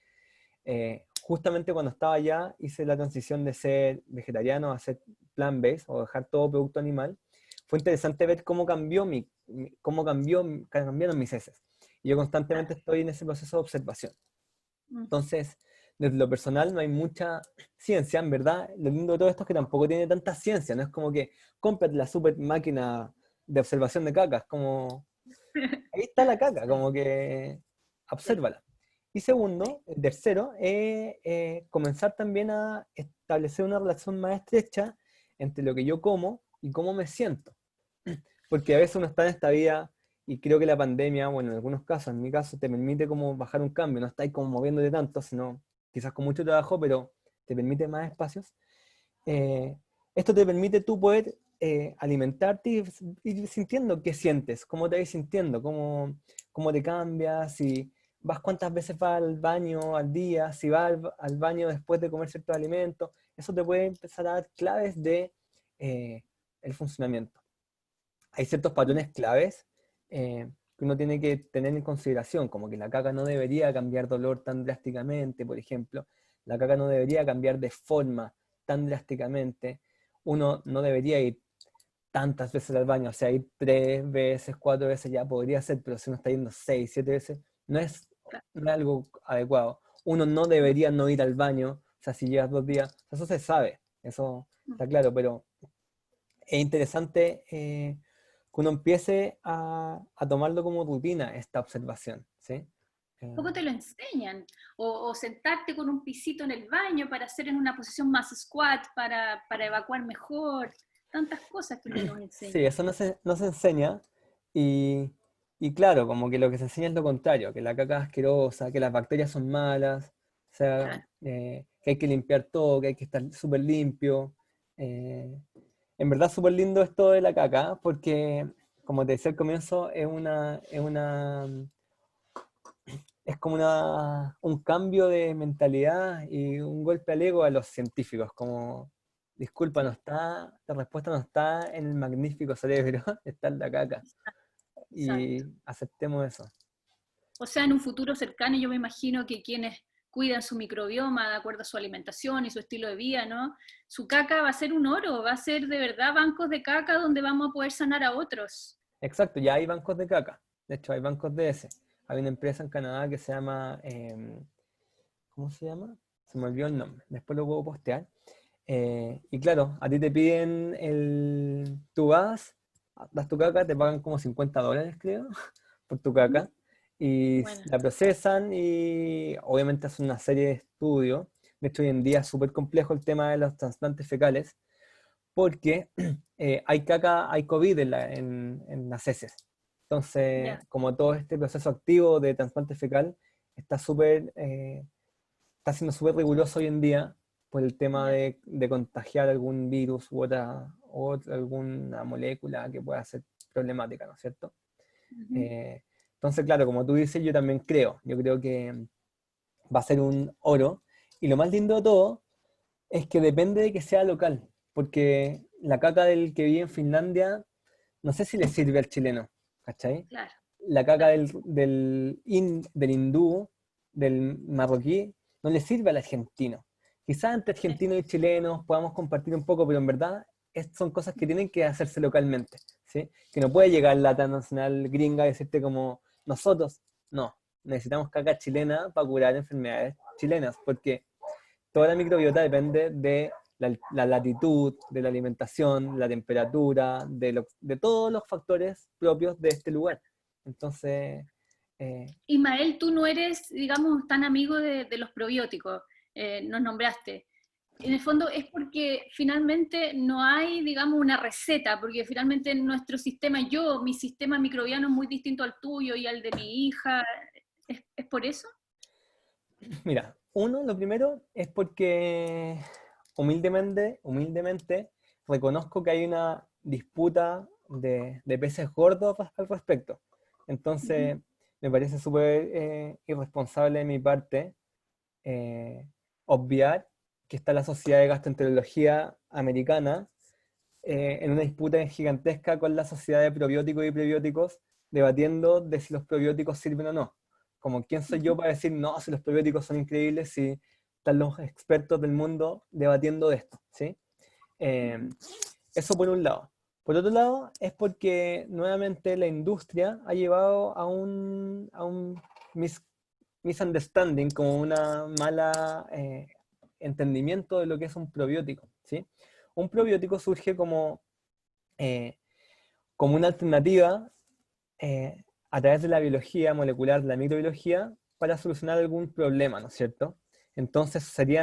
justamente cuando estaba allá hice la transición de ser vegetariano a ser plant-based o dejar todo producto animal. Fue interesante ver cómo cambiaron mis heces. Y yo constantemente estoy en ese proceso de observación. Entonces, desde lo personal no hay mucha ciencia, en verdad. Lo lindo de todo esto es que tampoco tiene tanta ciencia, no es como que cómprate la super máquina de observación de cacas, como ahí está la caca, como que obsérvala. Y segundo, el tercero, es comenzar también a establecer una relación más estrecha entre lo que yo como y cómo me siento. Porque a veces uno está en esta vida y creo que la pandemia, bueno, en algunos casos, en mi caso, te permite como bajar un cambio, no estáis como moviéndote tanto, sino quizás con mucho trabajo, pero te permite más espacios. Eh, Esto te permite tú poder alimentarte y ir sintiendo qué sientes, cómo te vas sintiendo, cómo te cambias, si vas cuántas veces vas al baño al día, si vas al baño después de comer ciertos alimentos. Eso te puede empezar a dar claves de el funcionamiento. Hay ciertos patrones claves que uno tiene que tener en consideración, como que la caca no debería cambiar de olor tan drásticamente, por ejemplo, la caca no debería cambiar de forma tan drásticamente, uno no debería ir tantas veces al baño, o sea, ir 3 veces, 4 veces ya podría ser, pero si uno está yendo 6, 7 veces, no es algo adecuado. Uno no debería no ir al baño, o sea, si llevas 2 días, eso se sabe, eso está claro, pero es interesante que uno empiece a tomarlo como rutina, esta observación, ¿sí? Poco te lo enseñan, o sentarte con un pisito en el baño para hacer en una posición más squat, para evacuar mejor, tantas cosas que no nos Sí, enseñan. eso no se enseña y, y claro, como que lo que se enseña es lo contrario, que la caca es asquerosa, que las bacterias son malas, o sea, Claro. que hay que limpiar todo, que hay que estar súper limpio. En verdad súper lindo esto de la caca, porque como te decía al comienzo, es como un cambio de mentalidad y un golpe al ego a los científicos, como, disculpa, Sí, la respuesta no está en el magnífico cerebro, está en la caca, y exacto. aceptemos eso. O sea, en un futuro cercano yo me imagino que quienes cuidan su microbioma de acuerdo a su alimentación y su estilo de vida, ¿no? Su caca va a ser un oro, va a ser de verdad bancos de caca donde vamos a poder sanar a otros. Exacto, ya hay bancos de caca, de hecho hay bancos de ese. Hay una empresa en Canadá que se llama, ¿cómo se llama? Se me olvidó el nombre, después lo puedo postear. Y claro, a ti te piden tú vas, das tu caca, te pagan como $50, creo, por tu caca, y Bueno, la procesan y obviamente hacen una serie de estudios. De hecho, hoy en día es súper complejo el tema de los trasplantes fecales, porque hay caca, hay COVID en las heces. Entonces, ya. como todo este proceso activo de trasplante fecal está está siendo súper riguroso hoy en día por el tema Ya. de contagiar algún virus alguna molécula que pueda ser problemática, ¿no es cierto? Ujú. Eh, entonces, claro, como tú dices, yo creo que va a ser un oro. Y lo más lindo de todo es que depende de que sea local, porque la caca del que vive en Finlandia, no sé si le sirve al chileno, ¿cachai? Claro, La caca claro. del hindú, del marroquí, no le sirve al argentino. Quizás entre Sí, argentinos y chilenos podamos compartir un poco, pero en verdad son cosas que tienen que hacerse localmente, ¿sí? Que no puede llegar la transnacional gringa y decirte como nosotros, no, necesitamos caca chilena para curar enfermedades chilenas, porque toda la microbiota depende de la latitud, de la alimentación, la temperatura, de todos los factores propios de este lugar. Entonces, eh, Ismael, tú no eres, digamos, tan amigo de los probióticos, nos nombraste. En el fondo es porque finalmente no hay, digamos, una receta, porque finalmente nuestro sistema, mi sistema microbiano es muy distinto al tuyo y al de mi hija. ¿Es por eso? mira, lo primero es porque humildemente reconozco que hay una disputa de peces gordos al respecto. Ujú. Entonces, me parece súper irresponsable de mi parte obviar que está la Sociedad de Gastroenterología Americana en una disputa gigantesca con la Sociedad de Probióticos y Prebióticos, debatiendo de si los probióticos sirven o no. Como, ¿quién soy yo para decir, no, si los probióticos son increíbles, si están los expertos del mundo debatiendo de esto? ¿Sí? Eh, Eso por un lado. Por otro lado, es porque nuevamente la industria ha llevado a un misunderstanding, como una mala entendimiento de lo que es un probiótico, ¿sí? Un probiótico surge eh, como una alternativa a través de la biología molecular, la microbiología, para solucionar algún problema, ¿no es cierto? Entonces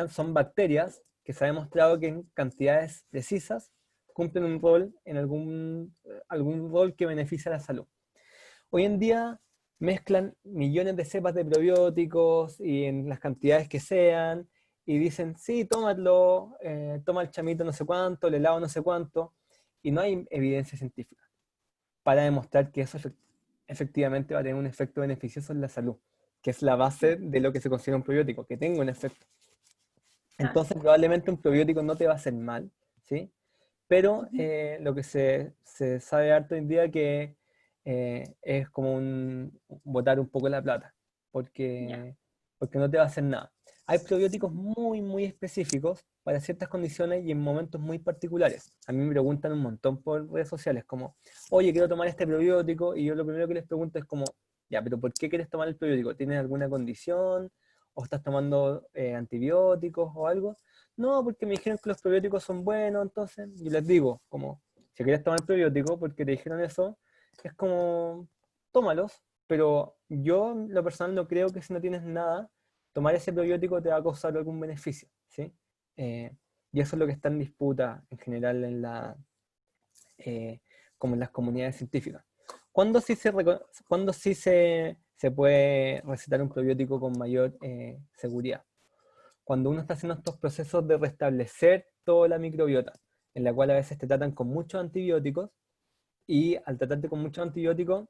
son bacterias que se ha demostrado que en cantidades precisas cumplen un rol en algún rol que beneficia a la salud. Hoy en día mezclan millones de cepas de probióticos y en las cantidades que sean, y dicen, sí, tómalo, toma el chamito no sé cuánto, el helado no sé cuánto, y no hay evidencia científica para demostrar que eso efectivamente va a tener un efecto beneficioso en la salud, que es la base de lo que se considera un probiótico, que tenga un efecto. Claro. Entonces probablemente un probiótico no te va a hacer mal, ¿sí? Pero lo que se sabe harto hoy en día que es como botar un poco la plata, Ya. porque no te va a hacer nada. Hay probióticos muy, muy específicos para ciertas condiciones y en momentos muy particulares. A mí me preguntan un montón por redes sociales, como, oye, quiero tomar este probiótico, y yo lo primero que les pregunto es como, ya, pero ¿por qué quieres tomar el probiótico? ¿Tienes alguna condición? ¿O estás tomando antibióticos o algo? No, porque me dijeron que los probióticos son buenos, entonces yo les digo, como, si quieres tomar probiótico porque te dijeron eso, es como, tómalos, pero yo, lo personal, no creo que si no tienes nada, tomar ese probiótico te va a causar algún beneficio, ¿sí? Eh, y eso es lo que está en disputa en general eh, como en las comunidades científicas. ¿Cuándo sí se puede recetar un probiótico con mayor seguridad? Cuando uno está haciendo estos procesos de restablecer toda la microbiota, en la cual a veces te tratan con muchos antibióticos, y al tratarte con muchos antibióticos,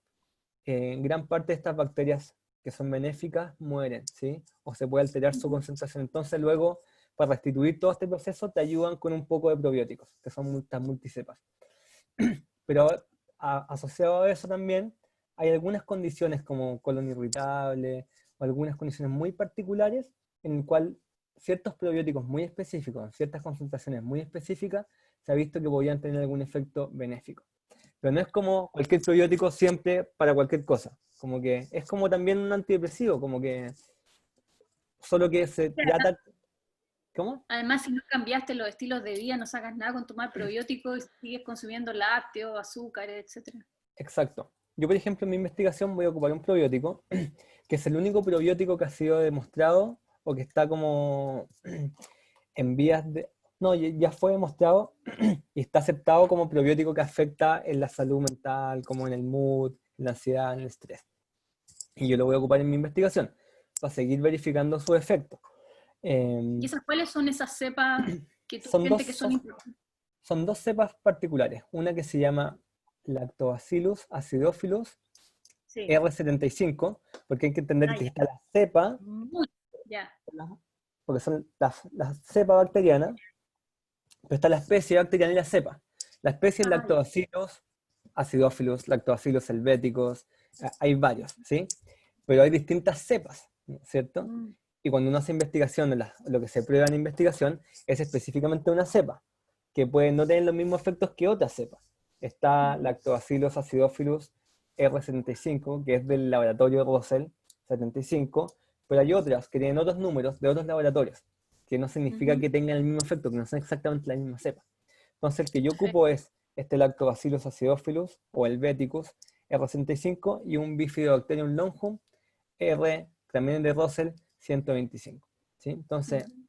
gran parte de estas bacterias que son benéficas mueren, ¿sí? O se puede alterar su concentración. Entonces luego, para restituir todo este proceso, te ayudan con un poco de probióticos, que son estas multicepas. Pero asociado a eso también, hay algunas condiciones como colon irritable, o algunas condiciones muy particulares, en el cual ciertos probióticos muy específicos, en ciertas concentraciones muy específicas, se ha visto que podían tener algún efecto benéfico. Pero no es como cualquier probiótico siempre para cualquier cosa. Como que es como también un antidepresivo, como que solo que se trata... ¿Cómo? Además, si no cambiaste los estilos de vida, no sacas nada con tomar probióticos y sigues consumiendo lácteos, azúcares, etcétera. Exacto. Yo, por ejemplo, en mi investigación voy a ocupar un probiótico, que es el único probiótico que ha sido demostrado o que está como en vías de... No, ya fue demostrado y está aceptado como probiótico que afecta en la salud mental, como en el mood, en la ansiedad, en el estrés. Y yo lo voy a ocupar en mi investigación para seguir verificando su efecto. ¿Y esas cuáles son esas cepas que tú Son sientes que son dos, importantes? son dos cepas particulares. Una que se llama Lactobacillus acidophilus Sí. R75, porque hay que entender Ah, que ya. está la cepa, Muy, ya. porque son la cepa bacteriana, pero está la especie bacteriana y la cepa. La especie es Ah, ya. Lactobacillus acidophilus, Lactobacillus helveticus, hay varios, ¿sí? Pero hay distintas cepas, ¿cierto? Mm, Y cuando uno hace investigación, lo que se prueba en investigación es específicamente una cepa, que puede no tener los mismos efectos que otras cepas. Está ujú, Lactobacillus acidophilus R75, que es del laboratorio Russell 75, pero hay otras que tienen otros números de otros laboratorios, que no significa ujú. que tengan el mismo efecto, que no son exactamente la misma cepa. Entonces el que yo ocupo Perfecto. es este Lactobacillus acidophilus o helveticus R65 y un Bifidobacterium longum también de Russell 125. ¿Sí? Entonces, Ujú.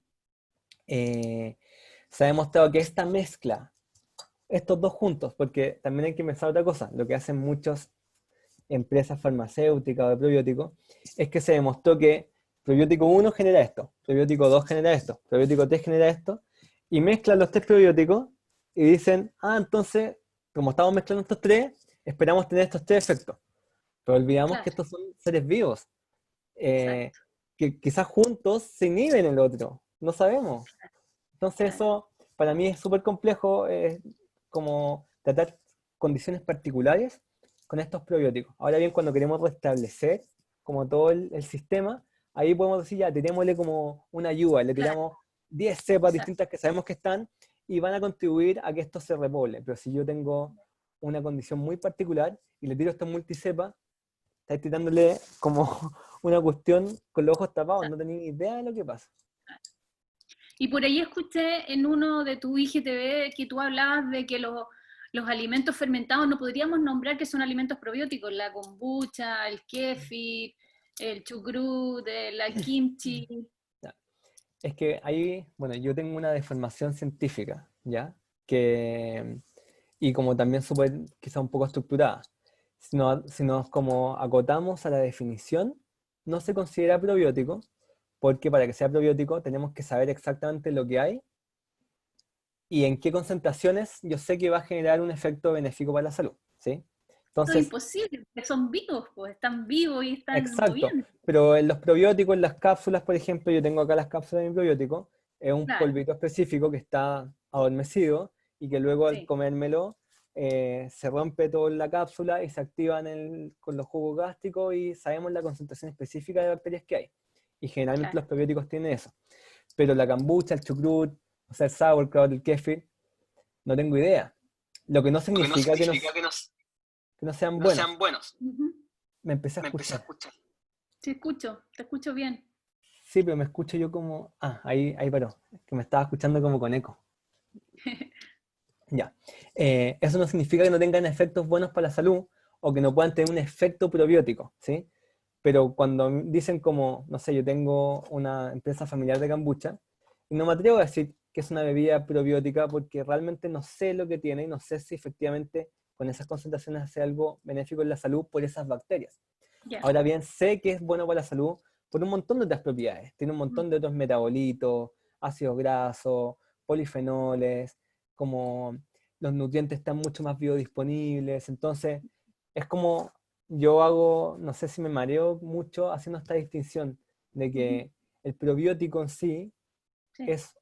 eh, se ha demostrado que esta mezcla, estos dos juntos, porque también hay que pensar otra cosa, lo que hacen muchas empresas farmacéuticas o de probióticos, es que se demostró que probiótico 1 genera esto, probiótico 2 genera esto, probiótico 3 genera esto, y mezclan los tres probióticos y dicen, entonces, como estamos mezclando estos tres, esperamos tener estos tres efectos. pero olvidamos que claro, estos son seres vivos, eh, exacto, que quizás juntos se inhiben el otro, no sabemos. Entonces claro. eso para mí es súper complejo, como tratar condiciones particulares con estos probióticos. Ahora bien, cuando queremos restablecer como todo el sistema, ahí podemos decir ya, tirémosle como una ayuda, le Claro, tiramos 10 cepas exacto. distintas que sabemos que están y van a contribuir a que esto se repoble. Pero si yo tengo una condición muy particular y le tiro esta multicepa, estáis tirándole como una cuestión con los ojos tapados, no tenéis ni idea de lo que pasa. Y por ahí escuché en uno de tus IGTV que tú hablabas de que los alimentos fermentados no podríamos nombrar que son alimentos probióticos, la kombucha, el kefir, el chucrut, la kimchi. Ya. Es que ahí, bueno, yo tengo una deformación científica, ¿ya? Que, y como también súper, quizá un poco estructurada. Si nos como acotamos a la definición, no se considera probiótico, porque para que sea probiótico tenemos que saber exactamente lo que hay y en qué concentraciones yo sé que va a generar un efecto benéfico para la salud, ¿sí? Eso es Entonces, imposible, porque son vivos, pues están vivos y están exacto, moviendo. pero en los probióticos, en las cápsulas, por ejemplo, yo tengo acá las cápsulas de mi probiótico, es un Claro, polvito específico que está adormecido y que luego al sí, comérmelo se rompe toda la cápsula y se activa con los jugos gástricos y sabemos la concentración específica de bacterias que hay. Y generalmente claro. los probióticos tienen eso. Pero la kombucha, el chucrut, o sea, el sauerkraut, el kefir, no tengo idea. Lo que no Lo que no significa significa que no sean no buenos. sean buenos. Ujú. Me empecé a Me empecé a escuchar. escuchar. Te escucho bien. Sí, pero me escucho yo como... Ah, ahí paró. Que me estaba escuchando como con eco. Ya. Eso no significa que no tengan efectos buenos para la salud o que no puedan tener un efecto probiótico, ¿sí? Pero cuando dicen como, no sé, yo tengo una empresa familiar de kombucha y no me atrevo a decir que es una bebida probiótica porque realmente no sé lo que tiene y no sé si efectivamente con esas concentraciones hace algo benéfico en la salud por esas bacterias. Ya. Ahora bien, sé que es bueno para la salud por un montón de otras propiedades. Tiene un montón de otros metabolitos, ácidos grasos, polifenoles, como los nutrientes están mucho más biodisponibles. Entonces, es como yo hago, no sé si me mareo mucho haciendo esta distinción de Ujú. que el probiótico en sí Sí, es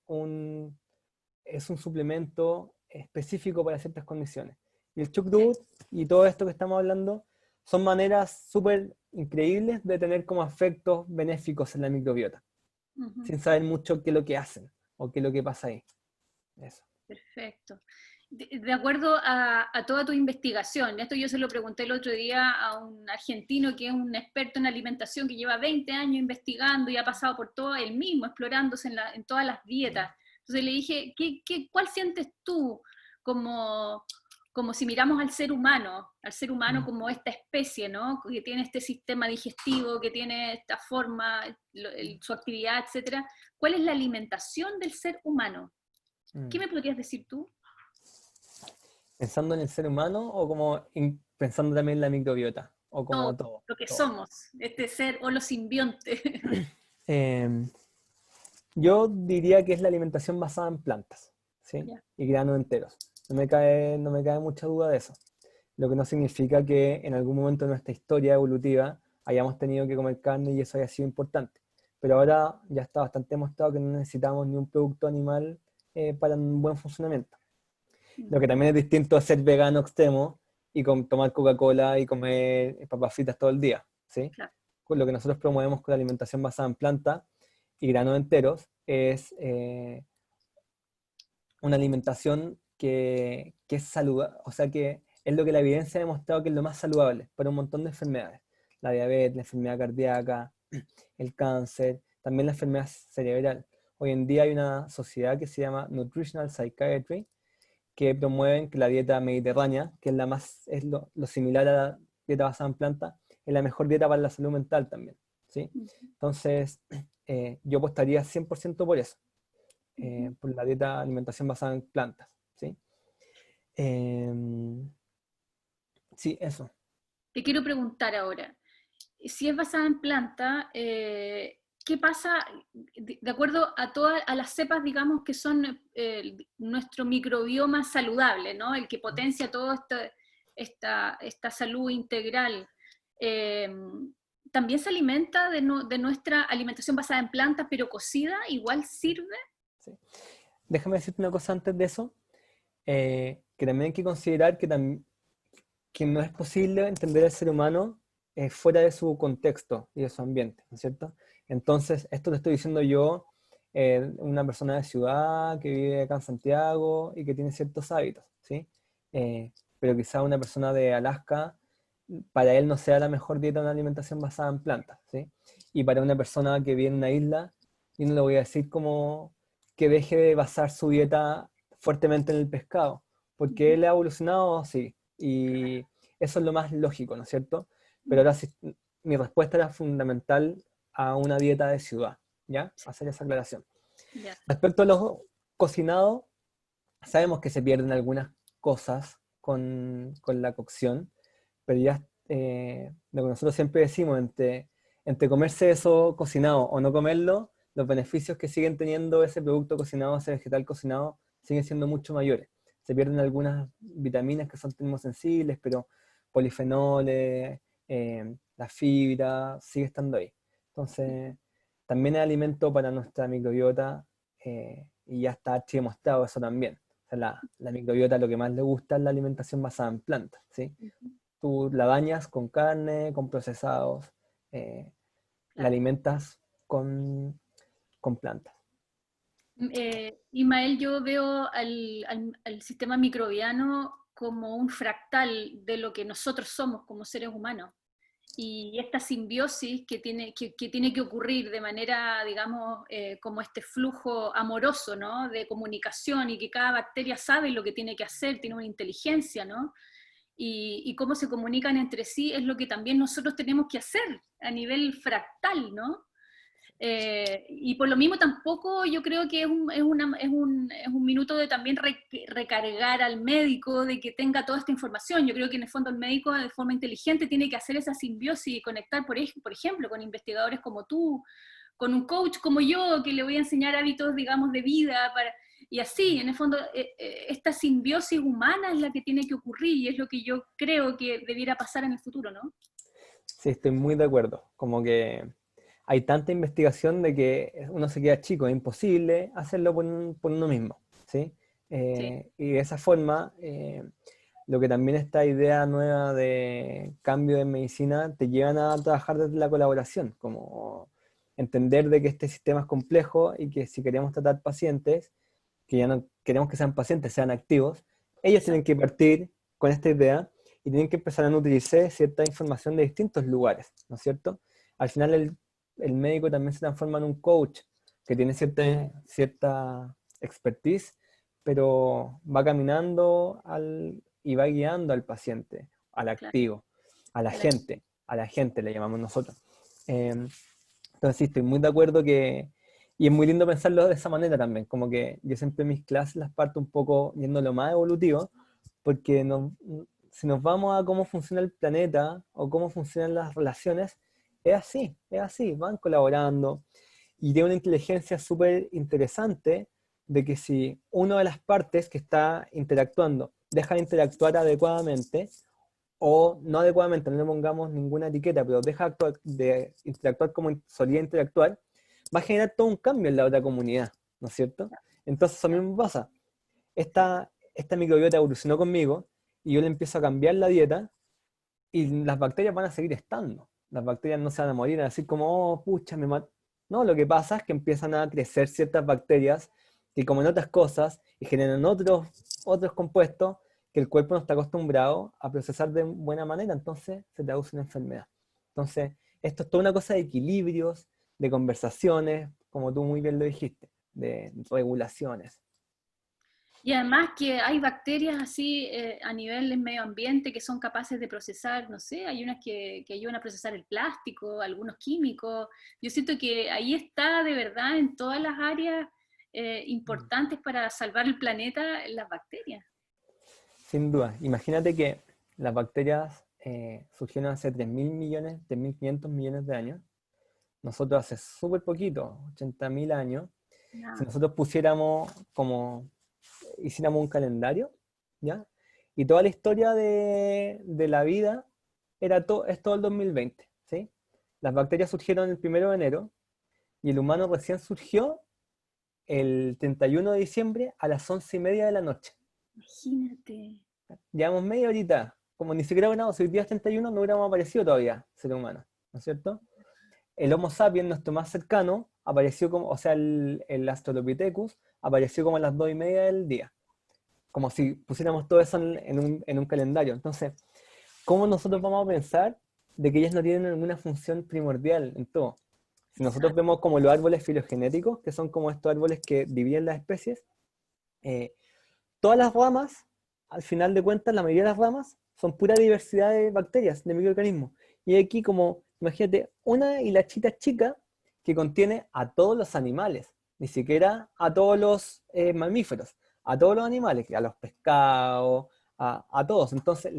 es un suplemento específico para ciertas condiciones. Y el sí. chucrut y todo esto que estamos hablando son maneras súper increíbles de tener como efectos benéficos en la microbiota, Ujú. sin saber mucho qué es lo que hacen o qué es lo que pasa ahí. Eso. Perfecto. De acuerdo a toda tu investigación, esto yo se lo pregunté el otro día a un argentino que es un experto en alimentación que lleva 20 años investigando y ha pasado por todo él mismo, explorándose en todas las dietas. Entonces le dije, ¿cuál sientes tú como, como si miramos al ser humano Mm. como esta especie, ¿no? Que tiene este sistema digestivo, que tiene esta forma, su actividad, etcétera? ¿Cuál es la alimentación del ser humano? ¿Qué Mm. me podrías decir tú? Pensando en el ser humano o como pensando también en la microbiota o como Todo, todo, lo que todo. somos, este ser holosimbionte. Eh, yo diría que es la alimentación basada en plantas, ¿sí? Ya. Y granos enteros. No me cae mucha duda de eso. Lo que no significa que en algún momento de nuestra historia evolutiva hayamos tenido que comer carne y eso haya sido importante. Pero ahora ya está bastante demostrado que no necesitamos ni un producto animal para un buen funcionamiento. Lo que también es distinto es ser vegano extremo y tomar Coca-Cola y comer papas fritas todo el día, ¿sí? Claro. Con lo que nosotros promovemos con la alimentación basada en planta y granos enteros es una alimentación que es saludable, o sea que es lo que la evidencia ha demostrado que es lo más saludable para un montón de enfermedades. La diabetes, la enfermedad cardíaca, el cáncer, también la enfermedad cerebral. Hoy en día hay una sociedad que se llama Nutritional Psychiatry, que promueven que la dieta mediterránea, que es es lo similar a la dieta basada en planta, es la mejor dieta para la salud mental también, ¿sí? Entonces, yo apostaría 100% por eso, por la dieta alimentación basada en plantas, ¿sí? Em, sí, eso. Te quiero preguntar ahora, si es basada en planta, ¿qué pasa de acuerdo a todas a las cepas, digamos, que son nuestro microbioma saludable, ¿no? El que potencia toda esta salud integral? también se alimenta de nuestra alimentación basada en plantas, pero cocida, igual sirve. Sí. Déjame decirte una cosa antes de eso, que también hay que considerar que no es posible entender al ser humano fuera de su contexto y de su ambiente, ¿no es cierto? Entonces, esto te estoy diciendo yo, una persona de ciudad que vive acá en Santiago y que tiene ciertos hábitos, ¿sí? Pero quizá una persona de Alaska, para él no sea la mejor dieta una alimentación basada en plantas, ¿sí? Y para una persona que vive en una isla, yo no le voy a decir como que deje de basar su dieta fuertemente en el pescado, porque él ha evolucionado, sí, y eso es lo más lógico, ¿no es cierto? Pero ahora sí, mi respuesta era fundamental a una dieta de ciudad, ¿ya? Hacer esa aclaración. Ya. Respecto a los cocinados, sabemos que se pierden algunas cosas con la cocción, pero ya lo que nosotros siempre decimos, entre comerse eso cocinado o no comerlo, los beneficios que siguen teniendo ese producto cocinado, ese vegetal cocinado, siguen siendo mucho mayores. Se pierden algunas vitaminas que son termosensibles, pero polifenoles, la fibra, sigue estando ahí. Entonces, también es alimento para nuestra microbiota, y ya está demostrado eso también. O sea, la microbiota lo que más le gusta es la alimentación basada en plantas, ¿sí? Tú la bañas con carne, con procesados, la Claro. alimentas con plantas. Ismael, yo veo al sistema microbiano como un fractal de lo que nosotros somos como seres humanos. Y esta simbiosis que tiene que ocurrir de manera, digamos, como este flujo amoroso, ¿no? De comunicación, y que cada bacteria sabe lo que tiene que hacer, tiene una inteligencia, ¿no? Y cómo se comunican entre sí es lo que también nosotros tenemos que hacer a nivel fractal, ¿no? Y por lo mismo tampoco yo creo que es un minuto de también recargar al médico de que tenga toda esta información. Yo creo que en el fondo el médico de forma inteligente tiene que hacer esa simbiosis y conectar, por ejemplo, con investigadores como tú, con un coach como yo, que le voy a enseñar hábitos, digamos, de vida, y así, en el fondo, esta simbiosis humana es la que tiene que ocurrir y es lo que yo creo que debiera pasar en el futuro, ¿no? Sí, estoy muy de acuerdo. Como que hay tanta investigación de que uno se queda chico, es imposible hacerlo por uno mismo, ¿sí? Sí, Y de esa forma, lo que también esta idea nueva de cambio en medicina te llevan a trabajar desde la colaboración, como entender de que este sistema es complejo y que si queremos tratar pacientes, que ya no queremos que sean pacientes, sean activos, ellos tienen exacto. que partir con esta idea y tienen que empezar a nutrirse cierta información de distintos lugares, ¿no es cierto? Al final el médico también se transforma en un coach que tiene cierta expertise, pero va caminando y va guiando al paciente, al Claro, activo, a la- a la gente le llamamos nosotros. Entonces sí, estoy muy de acuerdo y es muy lindo pensarlo de esa manera también, como que yo siempre mis clases las parto un poco yendo a lo más evolutivo, porque si nos vamos a cómo funciona el planeta o cómo funcionan las relaciones, es así, van colaborando y tiene una inteligencia súper interesante de que si una de las partes que está interactuando deja de interactuar adecuadamente, o no adecuadamente, no le pongamos ninguna etiqueta, pero deja de interactuar como solía interactuar, va a generar todo un cambio en la otra comunidad, ¿no es cierto? Entonces eso mismo pasa. Esta microbiota evolucionó conmigo y yo le empiezo a cambiar la dieta y las bacterias van a seguir estando. Las bacterias no se van a morir, así como, oh, pucha, me mató. No, lo que pasa es que empiezan a crecer ciertas bacterias que comen otras cosas y generan otros compuestos que el cuerpo no está acostumbrado a procesar de buena manera, entonces se traduce en enfermedad. Entonces, esto es toda una cosa de equilibrios, de conversaciones, como tú muy bien lo dijiste, de regulaciones. Y además que hay bacterias así a nivel del medio ambiente que son capaces de procesar, no sé, hay unas que ayudan a procesar el plástico, algunos químicos. Yo siento que ahí está de verdad en todas las áreas importantes para salvar el planeta, las bacterias. Sin duda. Imagínate que las bacterias surgieron hace 3.000 millones, 3.500 millones de años. Nosotros hace súper poquito, 80.000 años. Si Ah, nosotros pusiéramos como, hiciéramos un calendario, ¿ya? Y toda la historia de la vida es todo el 2020, ¿sí? Las bacterias surgieron el 1 de enero y el humano recién surgió el 31 de diciembre a las 11:30 de la noche. Imagínate. Llevamos media horita, como ni siquiera hubiéramos, si hoy día es 31 no hubiéramos aparecido todavía, ser humano, ¿no es cierto? El Homo sapiens, nuestro más cercano, apareció como, o sea, el Australopithecus apareció como a las 2:30 del día, como si pusiéramos todo eso en un calendario. Entonces, ¿cómo nosotros vamos a pensar de que ellas no tienen ninguna función primordial en todo? Si nosotros Exacto. vemos como los árboles filogenéticos, que son como estos árboles que dividen las especies, eh, todas las ramas, al final de cuentas, la mayoría de las ramas son pura diversidad de bacterias, de microorganismos. Y hay aquí como, imagínate, una hilachita chica que contiene a todos los animales, ni siquiera a todos los mamíferos, a todos los animales, a los pescados, a todos. Entonces,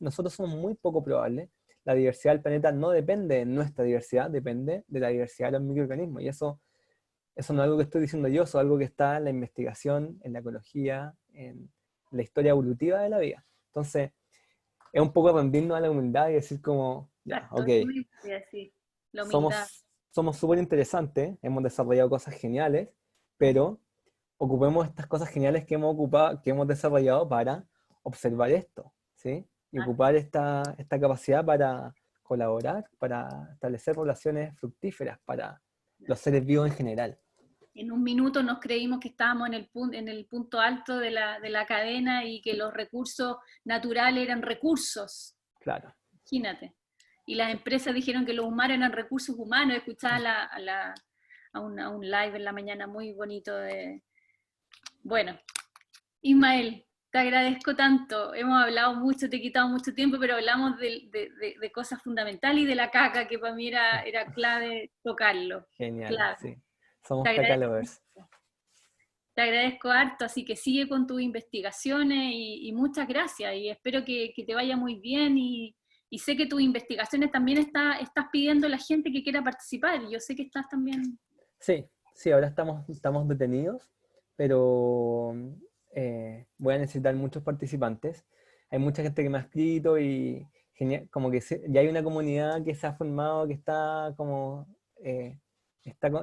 nosotros somos muy poco probables. La diversidad del planeta no depende de nuestra diversidad, depende de la diversidad de los microorganismos. Y eso no es algo que estoy diciendo yo, eso es algo que está en la investigación, en la ecología, en la historia evolutiva de la vida. Entonces, es un poco rendirnos a la humildad y decir como, ya, Exacto, ok, eso mismo voy a decir. La humildad. somos súper interesantes, hemos desarrollado cosas geniales, pero ocupemos estas cosas geniales que hemos desarrollado para observar esto, ¿sí? Y Ah, ocupar esta capacidad para colaborar, para establecer relaciones fructíferas para los seres vivos en general. en un minuto nos creímos que estábamos en el punto alto de la cadena y que los recursos naturales eran recursos. Claro. Imagínate. Y las empresas dijeron que los humanos eran recursos humanos. Escuchaba a un live en la mañana muy bonito de... Bueno, Ismael, te agradezco tanto. Hemos hablado mucho, te he quitado mucho tiempo, pero hablamos de cosas fundamentales y de la caca, que para mí era clave tocarlo. Genial, Clave. sí. Te Somos caca agradezco lovers. mucho. Te agradezco harto, así que sigue con tus investigaciones y muchas gracias y espero que te vaya muy bien y sé que tus investigaciones también estás pidiendo a la gente que quiera participar y yo sé que estás también... Sí, sí, ahora estamos detenidos, pero voy a necesitar muchos participantes. Hay mucha gente que me ha escrito y como que ya hay una comunidad que se ha formado, que está como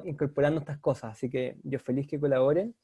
incorporando estas cosas, así que yo feliz que colaboren.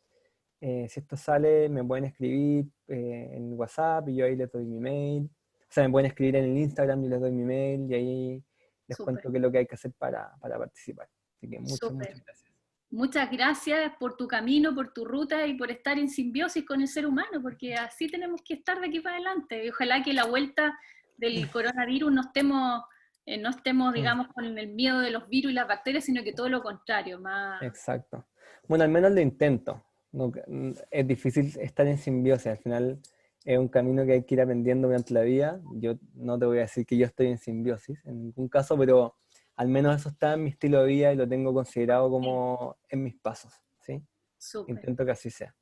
Si esto sale, me pueden escribir en WhatsApp y yo ahí les doy mi mail. O sea, me pueden escribir en el Instagram y les doy mi mail y ahí les Súper, cuento qué es lo que hay que hacer para participar. Así que muchas, súper. muchas gracias. Muchas gracias por tu camino, por tu ruta y por estar en simbiosis con el ser humano, porque así tenemos que estar de aquí para adelante. Y ojalá que la vuelta del coronavirus no estemos, Mm, digamos, con el miedo de los virus y las bacterias, sino que todo lo contrario, más... exacto. Bueno, al menos lo intento. Es difícil estar en simbiosis. Al final es un camino que hay que ir aprendiendo durante la vida. Yo no te voy a decir que yo estoy en simbiosis en ningún caso, pero al menos eso está en mi estilo de vida y lo tengo considerado Sí, como en mis pasos, ¿sí? súper. Intento que así sea.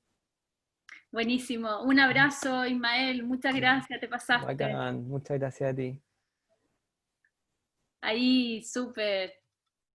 Buenísimo. Un abrazo, Ismael. Muchas gracias, te pasaste. Bacán, muchas gracias a ti. Ahí, súper.